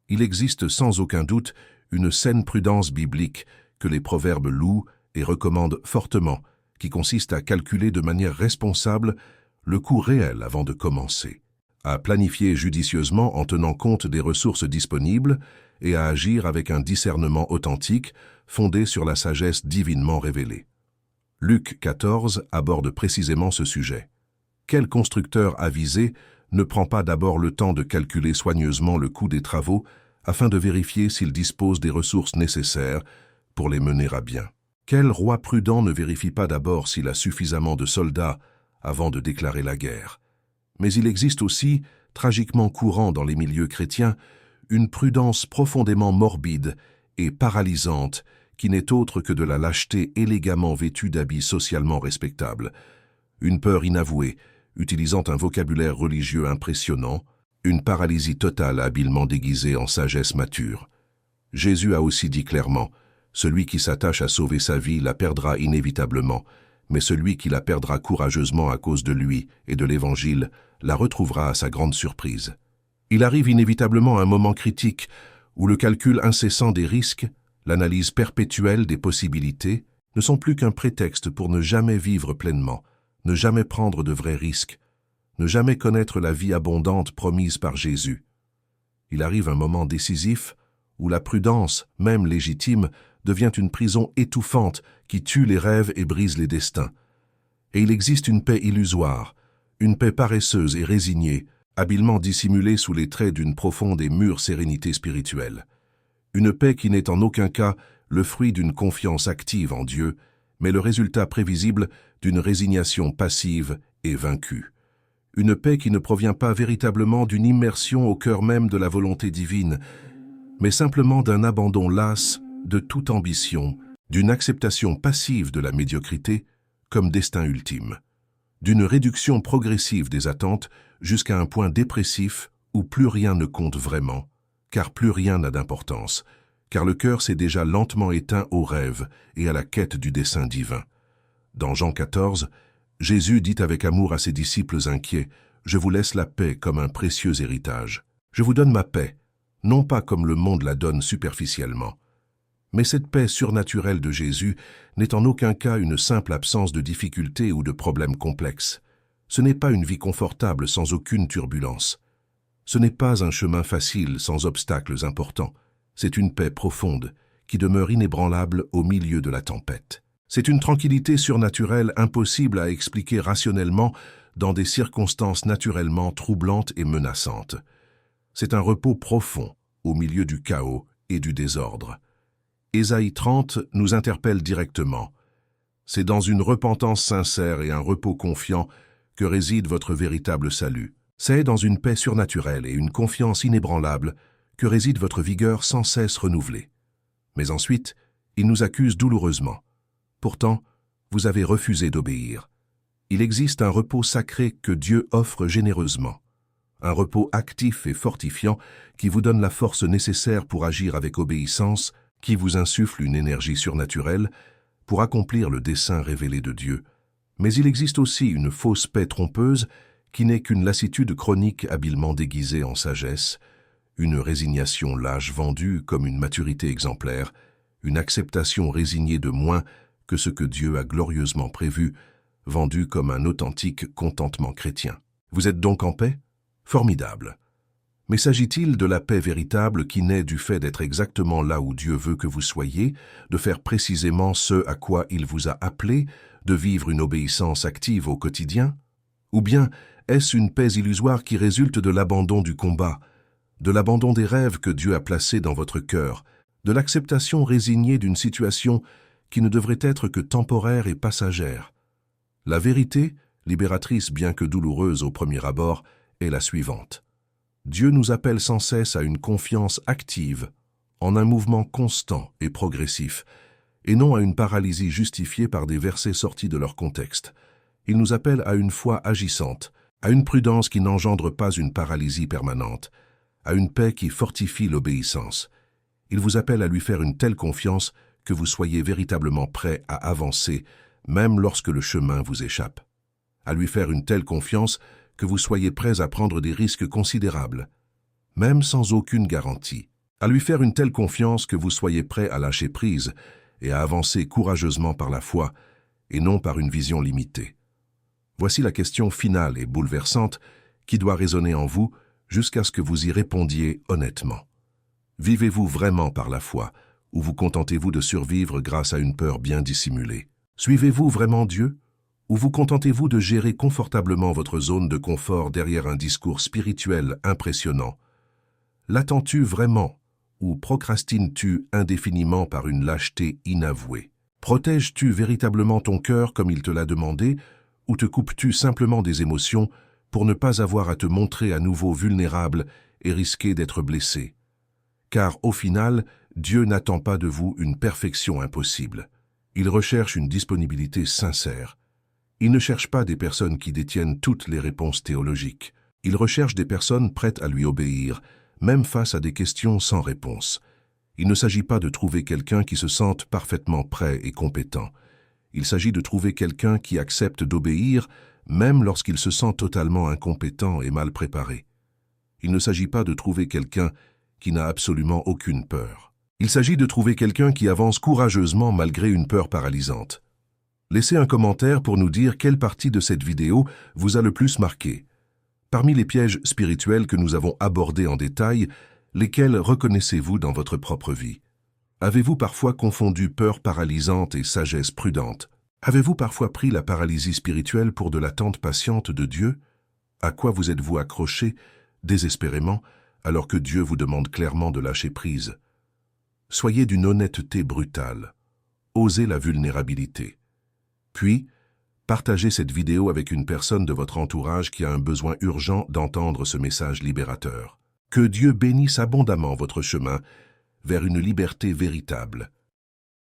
Il existe sans aucun doute une saine prudence biblique que les proverbes louent et recommandent fortement, qui consiste à calculer de manière responsable le coût réel avant de commencer, à planifier judicieusement en tenant compte des ressources disponibles et à agir avec un discernement authentique fondé sur la sagesse divinement révélée. Luc 14 aborde précisément ce sujet. Quel constructeur avisé ne prend pas d'abord le temps de calculer soigneusement le coût des travaux afin de vérifier s'il dispose des ressources nécessaires pour les mener à bien? Quel roi prudent ne vérifie pas d'abord s'il a suffisamment de soldats avant de déclarer la guerre? Mais il existe aussi, tragiquement courant dans les milieux chrétiens, une prudence profondément morbide et paralysante qui n'est autre que de la lâcheté élégamment vêtue d'habits socialement respectables, une peur inavouée, utilisant un vocabulaire religieux impressionnant, une paralysie totale habilement déguisée en sagesse mature. Jésus a aussi dit clairement: celui qui s'attache à sauver sa vie la perdra inévitablement, mais celui qui la perdra courageusement à cause de lui et de l'Évangile la retrouvera à sa grande surprise. Il arrive inévitablement un moment critique où le calcul incessant des risques, l'analyse perpétuelle des possibilités, ne sont plus qu'un prétexte pour ne jamais vivre pleinement, ne jamais prendre de vrais risques, ne jamais connaître la vie abondante promise par Jésus. Il arrive un moment décisif où la prudence, même légitime, devient une prison étouffante qui tue les rêves et brise les destins. Et il existe une paix illusoire, une paix paresseuse et résignée, habilement dissimulée sous les traits d'une profonde et mûre sérénité spirituelle. Une paix qui n'est en aucun cas le fruit d'une confiance active en Dieu, mais le résultat prévisible d'une résignation passive et vaincue. Une paix qui ne provient pas véritablement d'une immersion au cœur même de la volonté divine, mais simplement d'un abandon las de toute ambition d'une acceptation passive de la médiocrité comme destin ultime, d'une réduction progressive des attentes jusqu'à un point dépressif où plus rien ne compte vraiment, car plus rien n'a d'importance, car le cœur s'est déjà lentement éteint au rêve et à la quête du dessein divin. Dans Jean 14, Jésus dit avec amour à ses disciples inquiets, « Je vous laisse la paix comme un précieux héritage. Je vous donne ma paix, non pas comme le monde la donne superficiellement. » Mais cette paix surnaturelle de Jésus n'est en aucun cas une simple absence de difficultés ou de problèmes complexes. Ce n'est pas une vie confortable sans aucune turbulence. Ce n'est pas un chemin facile sans obstacles importants. C'est une paix profonde qui demeure inébranlable au milieu de la tempête. C'est une tranquillité surnaturelle impossible à expliquer rationnellement dans des circonstances naturellement troublantes et menaçantes. C'est un repos profond au milieu du chaos et du désordre. Ésaïe 30 nous interpelle directement. C'est dans une repentance sincère et un repos confiant que réside votre véritable salut. C'est dans une paix surnaturelle et une confiance inébranlable que réside votre vigueur sans cesse renouvelée. Mais ensuite, il nous accuse douloureusement. Pourtant, vous avez refusé d'obéir. Il existe un repos sacré que Dieu offre généreusement. Un repos actif et fortifiant qui vous donne la force nécessaire pour agir avec obéissance, qui vous insuffle une énergie surnaturelle pour accomplir le dessein révélé de Dieu. Mais il existe aussi une fausse paix trompeuse qui n'est qu'une lassitude chronique habilement déguisée en sagesse, une résignation lâche vendue comme une maturité exemplaire, une acceptation résignée de moins que ce que Dieu a glorieusement prévu, vendue comme un authentique contentement chrétien. Vous êtes donc en paix? Formidable. Mais s'agit-il de la paix véritable qui naît du fait d'être exactement là où Dieu veut que vous soyez, de faire précisément ce à quoi il vous a appelé, de vivre une obéissance active au quotidien? Ou bien est-ce une paix illusoire qui résulte de l'abandon du combat, de l'abandon des rêves que Dieu a placés dans votre cœur, de l'acceptation résignée d'une situation qui ne devrait être que temporaire et passagère? La vérité, libératrice bien que douloureuse au premier abord, est la suivante. Dieu nous appelle sans cesse à une confiance active, en un mouvement constant et progressif, et non à une paralysie justifiée par des versets sortis de leur contexte. Il nous appelle à une foi agissante, à une prudence qui n'engendre pas une paralysie permanente, à une paix qui fortifie l'obéissance. Il vous appelle à lui faire une telle confiance que vous soyez véritablement prêt à avancer, même lorsque le chemin vous échappe. À lui faire une telle confiance que vous soyez prêts à prendre des risques considérables, même sans aucune garantie. À lui faire une telle confiance que vous soyez prêts à lâcher prise et à avancer courageusement par la foi et non par une vision limitée. Voici la question finale et bouleversante qui doit résonner en vous jusqu'à ce que vous y répondiez honnêtement. Vivez-vous vraiment par la foi ou vous contentez-vous de survivre grâce à une peur bien dissimulée? Suivez-vous vraiment Dieu? Ou vous contentez-vous de gérer confortablement votre zone de confort derrière un discours spirituel impressionnant? L'attends-tu vraiment ou procrastines-tu indéfiniment par une lâcheté inavouée? Protèges-tu véritablement ton cœur comme il te l'a demandé ou te coupes-tu simplement des émotions pour ne pas avoir à te montrer à nouveau vulnérable et risquer d'être blessé? Car au final, Dieu n'attend pas de vous une perfection impossible. Il recherche une disponibilité sincère. Il ne cherche pas des personnes qui détiennent toutes les réponses théologiques. Il recherche des personnes prêtes à lui obéir, même face à des questions sans réponse. Il ne s'agit pas de trouver quelqu'un qui se sente parfaitement prêt et compétent. Il s'agit de trouver quelqu'un qui accepte d'obéir, même lorsqu'il se sent totalement incompétent et mal préparé. Il ne s'agit pas de trouver quelqu'un qui n'a absolument aucune peur. Il s'agit de trouver quelqu'un qui avance courageusement malgré une peur paralysante. Laissez un commentaire pour nous dire quelle partie de cette vidéo vous a le plus marqué. Parmi les pièges spirituels que nous avons abordés en détail, lesquels reconnaissez-vous dans votre propre vie? Avez-vous parfois confondu peur paralysante et sagesse prudente? Avez-vous parfois pris la paralysie spirituelle pour de l'attente patiente de Dieu? À quoi vous êtes-vous accroché, désespérément, alors que Dieu vous demande clairement de lâcher prise? Soyez d'une honnêteté brutale. Osez la vulnérabilité. Puis, partagez cette vidéo avec une personne de votre entourage qui a un besoin urgent d'entendre ce message libérateur. Que Dieu bénisse abondamment votre chemin vers une liberté véritable.